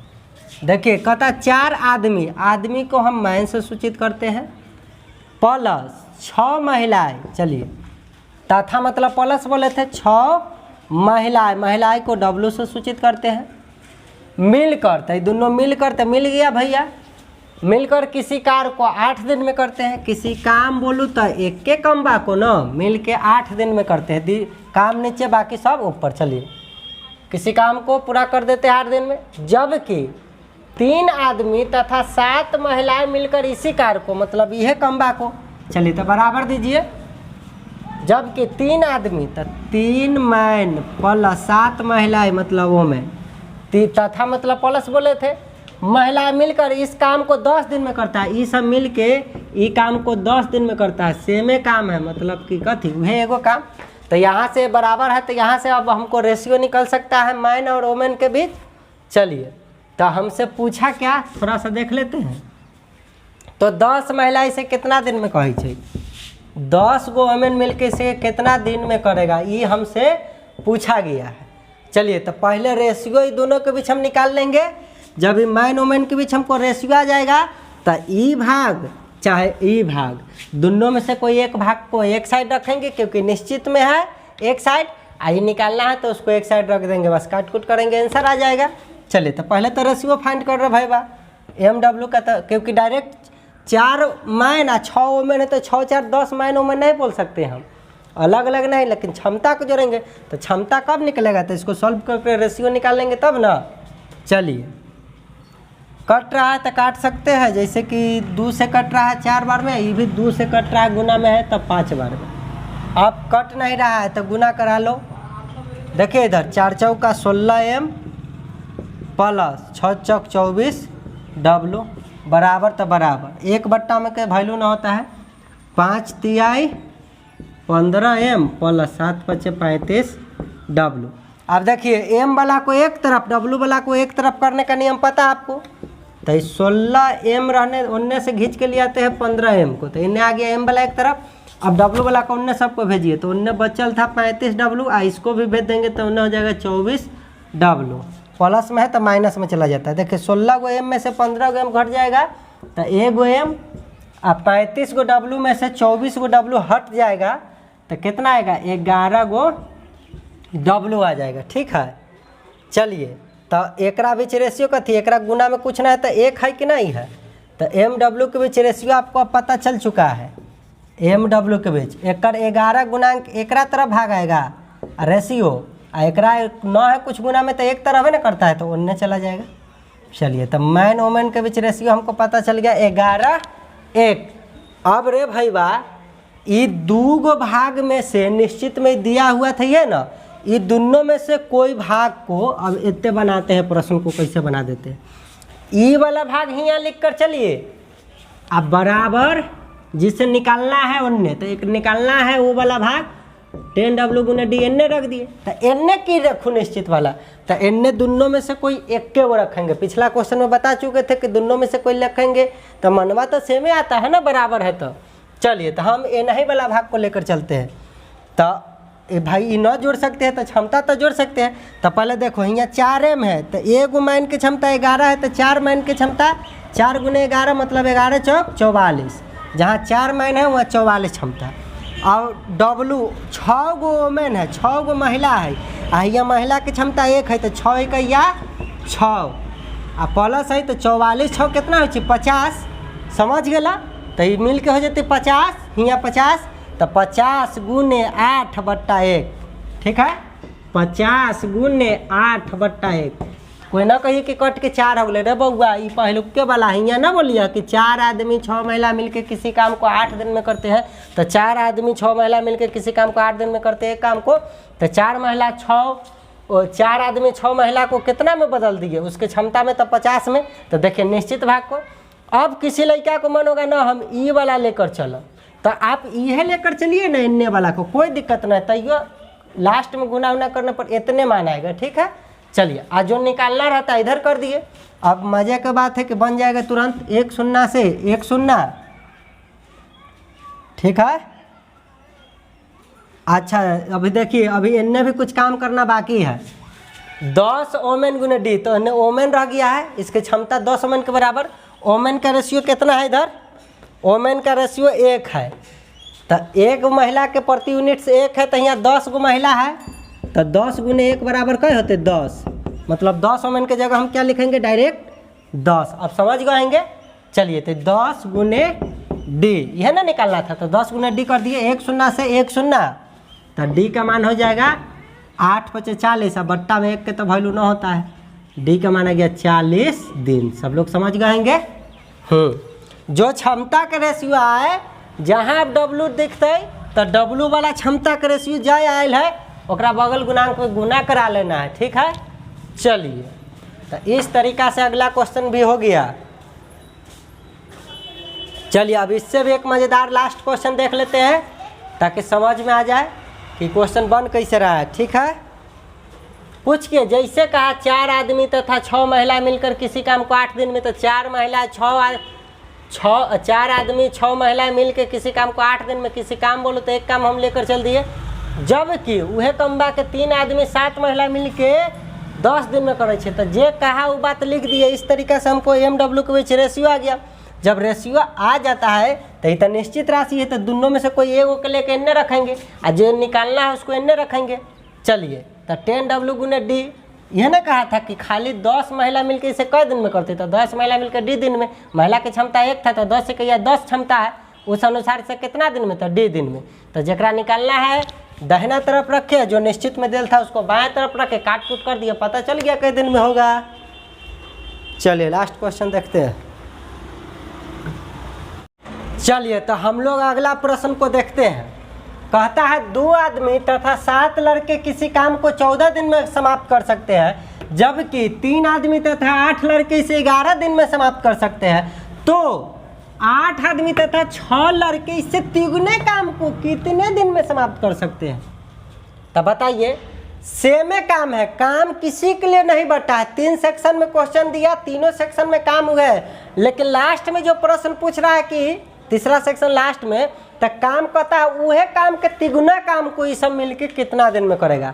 देखिए कहता 4 आदमी, आदमी को हम मैन से सूचित करते हैं, प्लस 6 महिलाएं, चलिए तथा मतलब प्लस बोले थे 6 महिलाएं, महिलाएं को W से सूचित करते हैं, मिलकर, तो दोनों मिलकर, तो मिल गया भैया, मिलकर किसी कार्य को 8 दिन में करते हैं। किसी काम बोलूँ तो एक के कम्बा को ना मिल के 8 दिन में करते हैं, काम नीचे बाकी सब ऊपर। चलिए किसी काम को पूरा कर देते हैं 8 दिन में, जबकि 3 आदमी तथा 7 महिलाएं मिलकर इसी कार्य को, मतलब यह कम्बा को, चलिए तो बराबर दीजिए, जबकि 3 आदमी तो 3 मैन प्लस 7 महिलाएं, मतलब वो में तथा मतलब प्लस बोले थे, महिलाएं मिलकर इस काम को 10 दिन में करता है। ये सब मिल के ये काम को 10 दिन में करता है, सेमे काम है, मतलब कि कथी वह एगो काम। तो यहाँ से बराबर है, तो यहाँ से अब हमको रेशियो निकल सकता है मैन और वोमेन के बीच। चलिए, तो हमसे पूछा क्या, थोड़ा सा देख लेते हैं। तो 10 महिला इसे कितना दिन में कही छे, 10 गो वोमेन मिलके इसे कितना दिन में करेगा, ये हमसे पूछा गया है। चलिए, तो पहले रेशियो ही दोनों के बीच हम निकाल लेंगे। जब ये मैन वोमेन के बीच हमको रेशियो आ जाएगा, तो ई भाग चाहे ई भाग, दोनों में से कोई एक भाग को एक साइड रखेंगे, क्योंकि निश्चित में है एक साइड, आई निकालना है तो उसको एक साइड रख देंगे, बस काट कूट करेंगे, आंसर आ जाएगा। चलिए, तो पहले तो रेशियो फाइंड कर रहे भाई बा एम डब्ल्यू का, तो क्योंकि डायरेक्ट 4 मैन और 6 वोमेन है, तो 6 4 10 मैन वोमेन नहीं बोल सकते हम, अलग अलग नहीं, लेकिन क्षमता को जोड़ेंगे। तो क्षमता कब निकलेगा, तो इसको सॉल्व करके रेशियो निकालेंगे तब ना। चलिए, कट रहा है तो काट सकते हैं, जैसे कि 2 से कट रहा है 4 बार में, ये भी 2 से कट रहा है, गुना में है तब 5 बार में। अब कट नहीं रहा है तो गुना करा लो। देखिए इधर 4 चौका 16m प्लस 6 चौक 24 डब्लू बराबर, तो बराबर 1/, में के वैल्यू ना होता है, 5 तिहाई 15m प्लस 7 × 5 = 35 डब्लू। अब देखिए एम वाला को एक तरफ, डब्लू वाला को एक तरफ करने का नियम पता है आपको। तो 16m रहने उनने से खींच के ले आते हैं 15m को, तो इन्हें आ गया एम वाला एक तरफ। अब डब्लू वाला को उनने सबको भेजिए, तो उनने बचल था 35 डब्लू, इसको भी भेज देंगे तो उन्हें हो जाएगा 24 डब्लू। प्लस में है तो माइनस में चला जाता है। देखिए 16 गो एम में से 15 गो एम घट जाएगा, तो 1 गो एम, अब 35 गो डब्लू में से 24 गो डब्लू हट जाएगा, तो कितना आएगा, 11 गो डब्लू आ जाएगा। ठीक है, चलिए, तो एकरा बीच रेशियो का थी, एकरा गुना में कुछ ना है, तो 1 है कि नहीं है, तो एम डब्ल्यू के बीच रेशियो आपको अब पता चल चुका है। एम डब्ल्यू के बीच एक 11 गुणांक एकरा तरफ भाग आएगा रेशियो, एकरा 9 है कुछ गुना में, तो एक तरफ है ना करता है, तो उनने चला जाएगा। चलिए, तो मैन वोमेन के बीच रेशियो हमको पता चल गया 11:1। अब रे भाई बा, ये 2 गो भाग में से निश्चित में दिया हुआ था ये ना, ये दोनों में से कोई भाग को अब इतने बनाते हैं, प्रश्न को कैसे बना देते हैं। ई वाला भाग यहाँ लिख कर चलिए, अब बराबर जिसे निकालना है उनने, तो एक निकालना है वो वाला भाग 10W × D एन रख दिए, तो एन की रखो निश्चित वाला, तो एन दोनों में से कोई एक के वो रखेंगे। पिछला क्वेश्चन में बता चुके थे कि दोनों में से कोई रखेंगे, तो मनवा तो सेम ही आता है ना, बराबर है। तो चलिए, तो हम एन ही वाला भाग को लेकर चलते हैं। तो भाई ये न जोड़ सकते हैं तो क्षमता तो जोड़ सकते हैं। तो पहले देखो यहाँ 4m है, तो 1 मैन की क्षमता 11 है, तो 4 मैन की क्षमता 4 × 11 मतलब 11 चौक 44, जहाँ 4 मैन है वहाँ 44 क्षमता। और डब्लू 6 गो वोमेन है, 6 गो महिला है, यहाँ महिला की क्षमता 1 है, तो 6 × 1 = 6 आ प्लस है, तो 44 6 कितना हो 50, समझ गला। तो ये मिल के हो जाते 50, यहाँ 50, तो 50 × 8/1, ठीक है, 50 × 8/1। कोई ना कहिए कि कट के 4 हो गए रे बउआ, ये पहलुके वाला है, यहाँ ना बोलिए कि 4 आदमी 6 महिला मिलके किसी काम को 8 दिन में करते हैं, तो 4 आदमी 6 महिला मिलके किसी काम को 8 दिन में करते हैं एक काम को, तो 4 महिला 6 और 4 आदमी 6 महिला को कितना में बदल दिए, उसके क्षमता में, तो 50 में। तो देखिए निश्चित भाग को, अब किसी लड़का को मन होगा ना हम ई वाला लेकर चलो, तो आप यह लेकर चलिए ना इन्ने वाला को, कोई दिक्कत नहीं, तैयो लास्ट में गुना उना करने पर इतने मान आएगा। ठीक है, चलिए, आज जो निकालना रहता है इधर कर दिए। अब मजे की बात है कि बन जाएगा तुरंत 1 0 से 1 0। ठीक है, अच्छा अभी देखिए, अभी इनने भी कुछ काम करना बाकी है। 10 ओमेन × D, तो इन्हें ओमेन रह गया है, इसकी क्षमता 10 ओमेन के बराबर। ओमेन का रेशियो कितना है इधर, ओमेन का रेशियो 1 है, तो 1 महिला के प्रति यूनिट से 1 है, तो यहाँ 10 गो महिला है, तो 10 × 1 बराबर क्या होते 10, मतलब 10 ओमेन की जगह हम क्या लिखेंगे, डायरेक्ट 10। अब समझ गएंगे। चलिए, तो 10 × D यह ना निकालना था, तो 10 × D कर दिए, 1 0 से 1 0, तो D का मान हो जाएगा 8 × 5 = 40, अब बट्टा में 1 के तो वैल्यू ना होता है, D का मान आ गया 40 दिन। सब लोग समझ गएंगे। जो क्षमता के रेशियो आए, जहाँ अब W दिखते तो W वाला क्षमता के रेशियो जाए आयल है, ओकरा बगल गुणांक में गुना करा लेना है। ठीक है, चलिए, तो इस तरीका से अगला क्वेश्चन भी हो गया। चलिए, अब इससे भी एक मज़ेदार लास्ट क्वेश्चन देख लेते हैं ताकि समझ में आ जाए। कि क्वेश्चन बन कैसे रहा है। ठीक है, पूछ के जैसे कहा 4 आदमी तथा 6 महिला मिलकर किसी काम को 8 दिन में, तो 4 महिला 4 आदमी 6 महिलाएं मिलकर किसी काम को 8 दिन में किसी काम बोलो तो एक काम हम लेकर चल दिए। जबकि वह कमबा के 3 आदमी 7 महिला मिलके 10 दिन में करे, तो जे कहा वो बात लिख दिए। इस तरीके से हमको MW के बीच रेशियो आ गया। जब रेशियो आ जाता है तो ये तो निश्चित राशि है, तो दोनों में से कोई एगो के लेके इन्ने रखेंगे और जो निकालना है उसको इन्ने रखेंगे। चलिए, तो 10W गुने D, यह ना कहा था कि खाली 10 महिला मिलकर इसे कई दिन में करते, तो 10 महिला मिलकर D दिन में। महिला की क्षमता 1 था तो 10 से कहिए 10 क्षमता है, उस अनुसार से कितना दिन में, तो D दिन में। तो जरा निकालना है दाहिना तरफ रखे, जो निश्चित में दिल था उसको बाएं तरफ रखे, काट कूट कर दिया, पता चल गया कई दिन में होगा। चलिए लास्ट क्वेश्चन देखते हैं। चलिए, तो हम लोग अगला प्रश्न को देखते हैं। कहता है 2 आदमी तथा 7 लड़के किसी काम को 14 दिन में समाप्त कर सकते हैं, जबकि 3 आदमी तथा 8 लड़के इसे 11 दिन में समाप्त कर सकते हैं। तो 8 आदमी तथा 6 लड़के इससे तिगुने काम को कितने दिन में समाप्त कर सकते हैं? तो बताइए, सेम काम है, काम किसी के लिए नहीं बटा है। 3 सेक्शन में क्वेश्चन दिया, तीनों सेक्शन में काम हुए हैं, लेकिन लास्ट में जो प्रश्न पूछ रहा है कि तीसरा सेक्शन लास्ट में, तो काम कहता है वह काम के तिगुना काम को ये सब मिलके कितना दिन में करेगा।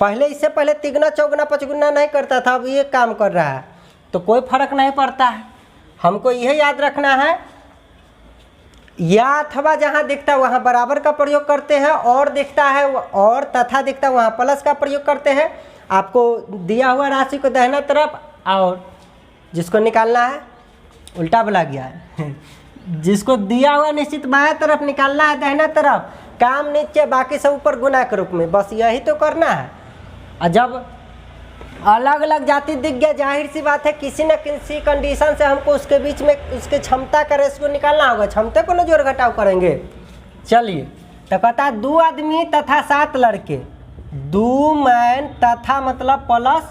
पहले इससे पहले तिगुना चौगुना पचगुना नहीं करता था, अब ये काम कर रहा है, तो कोई फर्क नहीं पड़ता है। हमको यह याद रखना है, या अथवा जहाँ दिखता है वहाँ बराबर का प्रयोग करते हैं, और दिखता है और तथा दिखता है वहाँ प्लस का प्रयोग करते हैं। आपको दिया हुआ राशि को दाहिना तरफ, और जिसको निकालना है उल्टा बोला गया है जिसको दिया हुआ निश्चित बाएं तरफ निकालना है दाहिना तरफ, काम नीचे बाकी सब ऊपर गुना के रूप में, बस यही तो करना है। और जब अलग अलग जाति दिख गया, जाहिर सी बात है किसी न किसी कंडीशन से हमको उसके बीच में उसके क्षमता का रेशियो निकालना होगा, क्षमता को न जोड़ घटाव करेंगे। चलिए, तो कहता है 2 आदमी तथा 7 लड़के, 2 मैन तथा मतलब प्लस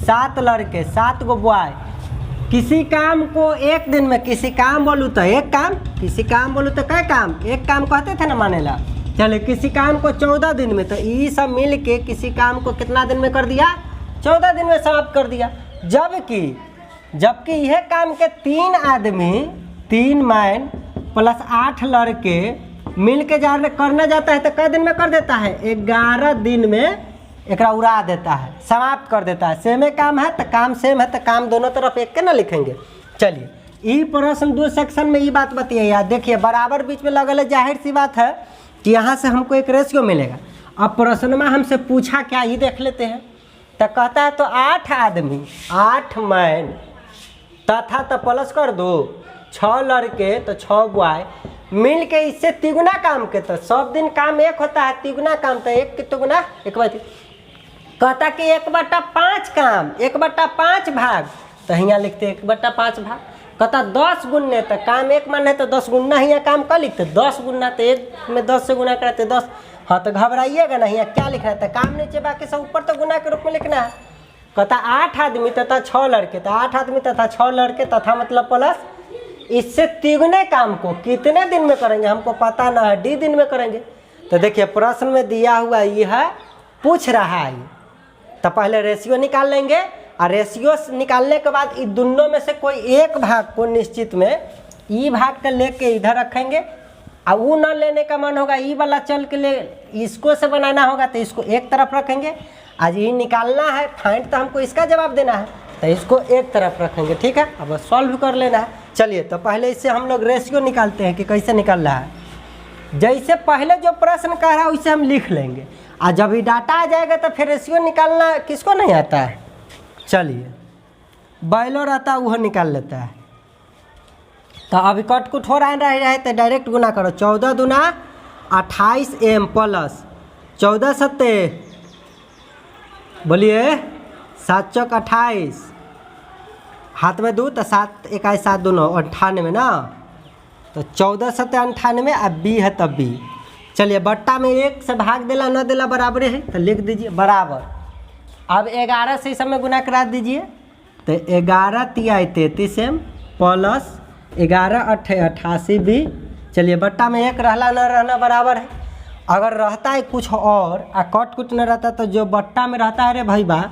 7 लड़के, 7 गो बॉय किसी काम को 1 दिन में, किसी काम बोलूँ तो एक काम, किसी काम बोलूँ तो कई काम, एक काम कहते थे ना मानेला। चलिए, किसी काम को 14 दिन में, तो ये सब मिल के किसी काम को कितना दिन में कर दिया, 14 दिन में समाप्त कर दिया। जबकि यह काम के 3 आदमी, 3 मैन प्लस 8 लड़के मिल के करना जाता है, तो कई दिन में कर देता है, 11 दिन में एकरा उड़ा देता है, समाप्त कर देता है। सेमे काम है तो काम सेम है, तो काम दोनों तरफ एक के ना लिखेंगे। चलिए, ये प्रश्न 2 सेक्शन में ये बात बताइए यार, देखिए बराबर बीच में लगल है, जाहिर सी बात है कि यहाँ से हमको एक रेशियो मिलेगा। अब प्रश्न में हमसे पूछा क्या, ये देख लेते हैं। तो कहता है तो 8 आदमी, 8 मैन तथा तो प्लस कर दो 6 लड़के तो 6 बॉय मिल के इससे तिगुना काम के, तो सब दिन काम एक होता है, तिगुना काम तो 1 के तिगुना 1/3। कहता कि 1/5 काम, 1/5 भाग, तो यहाँ लिखते 1/5 भाग। कहता 10 गुने, तो काम 1 मान है तो 10 गुना यहाँ काम का लिखते, 10 गुना तो 1 में 10 से गुना करते 10। हाँ, तो घबराइएगा नहीं, यहाँ क्या लिखना है, तो काम नीचे बाकी सब ऊपर तो गुना के रूप में लिखना है। कहता 8 आदमी तथा 6 लड़के, तो 8 आदमी तथा 6 लड़के तथा मतलब प्लस इससे तिगुने काम को कितने दिन में करेंगे, हमको पता ना है, D दिन में करेंगे। तो देखिए प्रश्न में दिया हुआ ये है, पूछ रहा है, तो पहले रेशियो निकाल लेंगे, और रेशियो निकालने के बाद इन दोनों में से कोई एक भाग को निश्चित में ई भाग के लेके इधर रखेंगे, और वो न लेने का मन होगा ई वाला चल के ले इसको से बनाना होगा, तो इसको एक तरफ रखेंगे। आज ये निकालना है फाइंड, तो हमको इसका जवाब देना है, तो इसको एक तरफ रखेंगे। ठीक है, अब सॉल्व कर लेना है। चलिए, तो पहले इससे हम लोग रेशियो निकालते हैं कि कैसे निकाल रहा है। जैसे पहले जो प्रश्न कह रहा है वैसे हम लिख लेंगे, और जब ये डाटा आ जाएगा तो फिर रेशियो निकालना किसको नहीं आता है। चलिए, बैलर आता है वह निकाल लेता है। तो अभी कट कुट हो रहा है तो डायरेक्ट गुना करो, 14 दूना 28 M प्लस 14 सत्ते बोलिए 7 चौक 28, हाथ में 2 तो 7 21 7 दोनों 98 ना, तो 14 सत्ते 98, अब B है तब B। चलिए, बट्टा में 1 से भाग देला न देला बराबर है, तो लिख दीजिए बराबर। अब 11 से इस समय गुना करा दीजिए, तो 11 तिया 33 M प्लस 11 8 88 B। चलिए, बट्टा में 1 रहला न रहना बराबर है। अगर रहता है कुछ और आ कट कुट न रहता तो जो बट्टा में रहता है रे भाई बा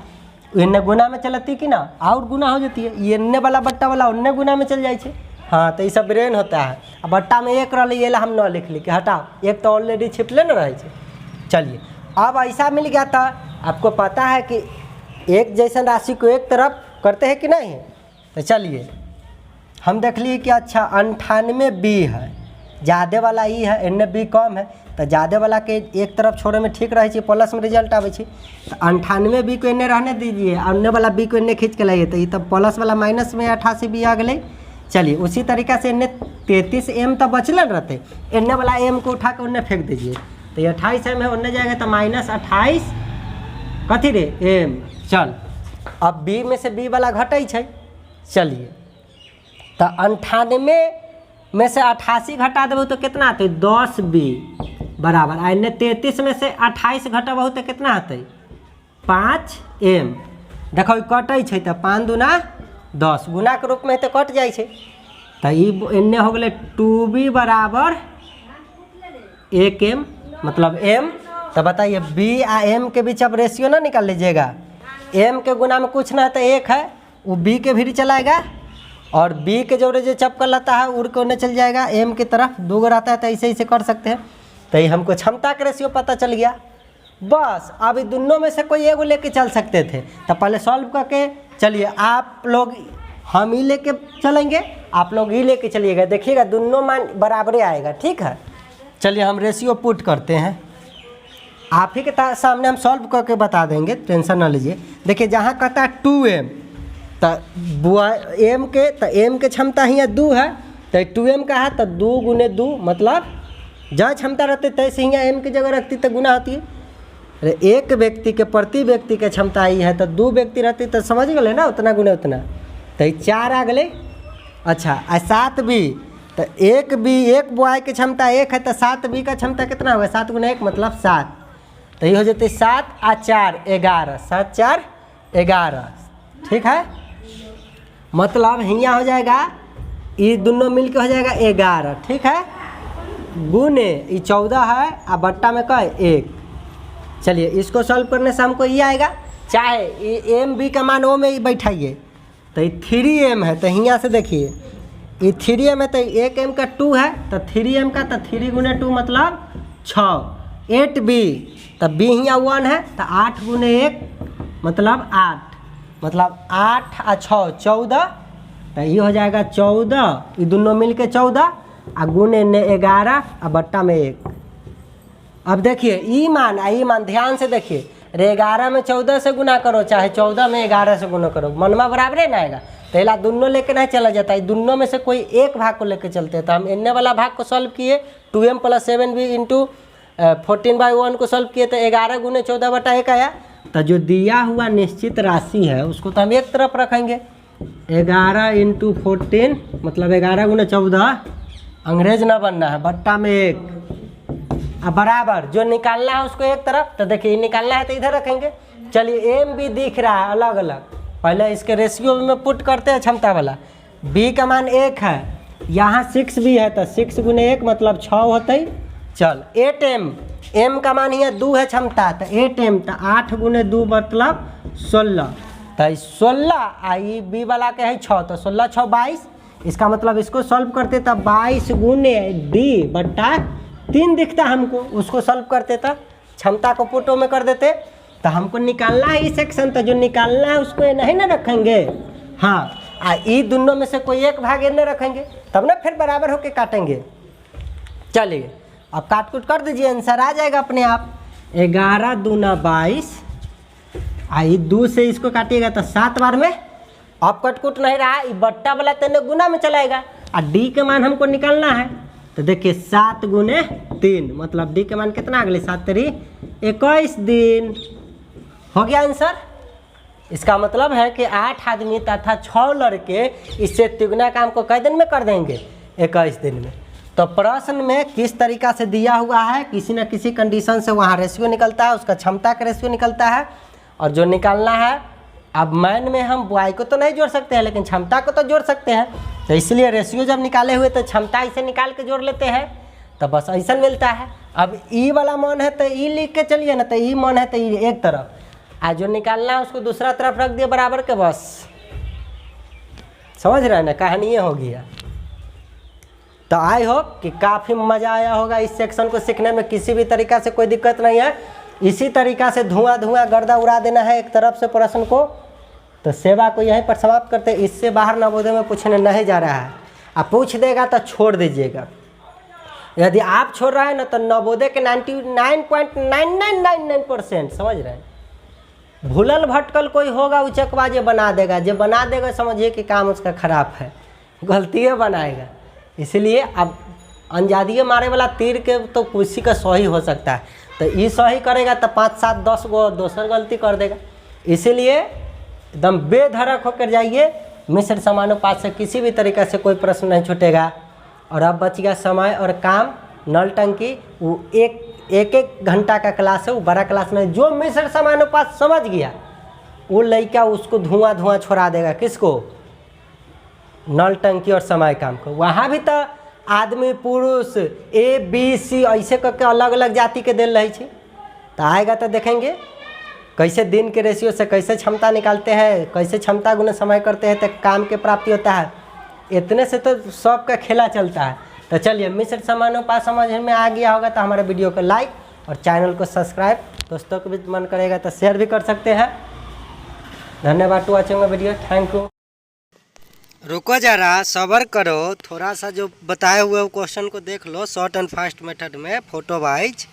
इन्ने गुना में चलती कि ना और गुना हो जाती है, इन्ने वाला बट्टा वाला उन्ने गुना में चल जाए। हाँ तो ये सब ब्रेन होता है। अब बट्टा में एक रही ये हम न लिख ली कि हटाओ, एक तो ऑलरेडी छिपले न रहे। चलिए अब ऐसा मिल गया था, आपको पता है कि एक जैसा राशि को एक तरफ करते हैं कि नहीं। तो चलिए हम देख लिए कि अच्छा 98 बी है, ज़्यादा वाला ई है, इन्ने बी कम है, तो ज़्यादा वाला के एक तरफ छोड़े में ठीक रहे, प्लस में रिजल्ट आवे। तो 98 बी को इन्ने रहने दीजिए, अन्य वाला बी को इन्ने खींच के लाइए, तो ये तब प्लस वाला माइनस में 88 बी आ गए। चलिए उसी तरीक़ा से इन्ने 33 एम तो बचल रहते, इन्ने वाला एम को उठा के उन्ने फेंक दीजिए, तो ये 28 एम है, उन्ने जाएगा तो -28 कथी रे एम। चल अब बी में से बी वाला घटे। चलिए तो 98 में से 88 घटा देबो तो कितना आते 10 बी बराबर, आ इन्ने 33 में से 28 घटबो तो कितना आते 5 एम। देखो कटे तो 5 दूना 10 गुना के रूप में तो कट जाए। तो इन्ने हो गए 2b बराबर 1 एम, मतलब एम। तो बताइए बी आ एम के बीच अब रेशियो ना निकाल लीजिएगा, एम के गुना में कुछ ना तो 1 है, वो बी के भी चलाएगा, और बी के जोड़े जो चपकल रहता है उड़ के उन्हें चल जाएगा, एम की तरफ 2 गो रहता है, तो ऐसे कर सकते हैं। तो ये हमको क्षमता का रेशियो पता चल गया। बस अब दोनों में से कोई एगो लेके चल सकते थे, तो पहले सॉल्व करके चलिए आप लोग हम ही लेके चलेंगे, आप लोग ही लेके चलिएगा, देखिएगा दोनों मान बराबरे आएगा। ठीक है चलिए हम रेशियो पुट करते हैं, आप ही के सामने हम सॉल्व करके बता देंगे, टेंशन ना लीजिए। देखिए जहाँ कहता है 2m तो एम के, तो एम के क्षमता यहाँ 2 है, तो 2m का है तो 2 गुने 2 मतलब जहाँ क्षमता रहती तैसे यहाँ एम की जगह रखती तो गुना होती है। अरे एक व्यक्ति के प्रति व्यक्ति के क्षमता ही है, तो 2 व्यक्ति रहती तो समझ गए ना, उतना गुने उतना, तो 4 आ गए। अच्छा आ 7 बी, तो एक बी एक बॉय की क्षमता 1 है, तो 7 बी का क्षमता कितना होगा 7 गुना 1 मतलब 7, तो ये हो जाते 7 आ 4 11, 7 4 11। ठीक है मतलब यहाँ हो जाएगा ये दोनों मिल के हो जाएगा 11। ठीक है गुने ये 14 है, आ बट्टा में का 1। चलिए इसको सॉल्व करने से हमको ये आएगा, चाहे ये एम बी का मान ओ में बैठाइए, तो ये 3m है, तो यहाँ से देखिए ये 3m है, तो 1m का 2 है, तो 3m का तो 3 गुने 2 मतलब 6। 8b तो b यहाँ 1 है, तो 8 गुने 1 मतलब 8, मतलब 8 आ 6 14, तो ये हो जाएगा 14, ये दोनों मिल के 14 आ गुने 11 आ बट्टा में 1। अब देखिए ई मान ध्यान से देखिए, अरे 11 में 14 से गुना करो, चाहे 14 में 11 से गुना करो, मनवा बराबर है ना आएगा। पहला दोनों लेके नहीं चला जाता है, दोनों में से कोई एक भाग को लेके चलते हैं। तो हम इन्ने वाला भाग को सॉल्व किए, 2m + 7b इंटू 14/1 को सॉल्व किए, तो 11 गुने 14 बटा 1 आया। तो जो दिया हुआ निश्चित राशि है उसको तो हम एक तरफ रखेंगे, 11 × 14 मतलब 11 गुने 14, अंग्रेज ना बनना है, बट्टा में 1 अब बराबर जो निकालना है उसको एक तरफ। तो देखिए निकालना है तो इधर रखेंगे। चलिए एम भी दिख रहा है अलग अलग, पहले इसके रेशियो में पुट करते हैं क्षमता वाला। बी का मान 1 है, यहाँ 6 भी है, तो 6 गुने 1 मतलब 6 होते। चल 8m, m का मान यहाँ 2 है क्षमता, तो 8m तो 8 गुने 2 मतलब 16, तो 16 आई बी वाला के है 6, तो 16 6 22। इसका मतलब इसको सॉल्व करते तो 22 गुने d बट्टा 3 दिखता हमको, उसको सॉल्व करते तो क्षमता को पुटो में कर देते। तो हमको निकालना है ये सेक्शन, तो जो निकालना है उसको नहीं ना रखेंगे। हाँ ये दोनों में से कोई एक भाग इन्हें रखेंगे, तब ना फिर बराबर होके काटेंगे। चलिए अब काट कूट कर दीजिए, आंसर आ जाएगा अपने आप। 11 दूना 22, आई 2 से इसको काटिएगा तो 7 बार में। अब कट कुट नहीं रहा, ये बट्टा वाला तेने गुना में चलाएगा, और डी के मान हमको निकालना है। तो देखिए 7 गुने 3 मतलब डी के मान कितना अगले 7 3 21 दिन हो गया आंसर। इसका मतलब है कि 8 आदमी तथा 6 लड़के इससे तिगुना काम को कै दिन में कर देंगे 21 दिन में। तो प्रश्न में किस तरीका से दिया हुआ है, किसी न किसी कंडीशन से वहाँ रेशियो निकलता है, उसका क्षमता का रेशियो निकलता है, और जो निकालना है। अब मैन में हम वाई को तो नहीं जोड़ सकते हैं, लेकिन क्षमता को तो जोड़ सकते हैं। तो इसलिए रेशियो जब निकाले हुए तो क्षमता इसे निकाल के जोड़ लेते हैं। तो बस ऐसा मिलता है। अब ई वाला मान है तो ई लिख के चलिए ना, तो ई मान है तो ई एक तरफ, आज जो निकालना है उसको दूसरा तरफ रख दिया बराबर के, बस समझ रहे हैं ना, कहानी ये हो गया। तो आई होप कि काफ़ी मज़ा आया होगा इस सेक्शन को सीखने में, किसी भी तरीक़ा से कोई दिक्कत नहीं है। इसी तरीक़ा से धुआं गर्दा उड़ा देना है एक तरफ से प्रश्न को। तो सेवा को यहीं पर समाप्त करते, इससे बाहर नवोदय में पूछने नहीं जा रहा है। आप पूछ देगा तो छोड़ दीजिएगा, यदि आप छोड़ रहे हैं ना तो नवोदय के 99.9999% समझ रहे हैं। भूलल भटकल कोई होगा उचकवा जो बना देगा समझिए कि काम उसका खराब है, गलती बनाएगा। इसलिए अब अंजादिए मारे वाला तीर के तो किसी का सही हो सकता है, तो ये सही करेगा तो 5 7 10 गो दोसर गलती कर देगा। इसीलिए एकदम बेधड़क होकर जाइए, मिश्र समानुपात से किसी भी तरीक़े से कोई प्रश्न नहीं छूटेगा। और अब बच गया समय और काम, नल टंकी, वो एक घंटा का क्लास है, वो बड़ा क्लास में जो मिश्र समानुपात समझ गया वो लड़का उसको धुआं छोड़ा देगा। किसको? नल टंकी और समय काम को। वहाँ भी तो आदमी पुरुष ABC ऐसे करके अलग अलग जाति के दिल रही। तो आएगा तो देखेंगे कैसे दिन के रेशियो से कैसे क्षमता निकालते हैं, कैसे क्षमता गुना समय करते हैं तो काम के प्राप्ति होता है। इतने से तो सबका खेला चलता है। तो चलिए, मिश्र समानुपात समझ में आ गया होगा तो हमारे वीडियो को लाइक और चैनल को सब्सक्राइब, दोस्तों को भी मन करेगा तो शेयर भी कर सकते हैं। धन्यवाद to watching video, thank you. रुको जरा, सब्र करो, थोड़ा सा जो बताए हुए क्वेश्चन को देख लो शॉर्ट एंड फास्ट मेथड में फोटो वाइज।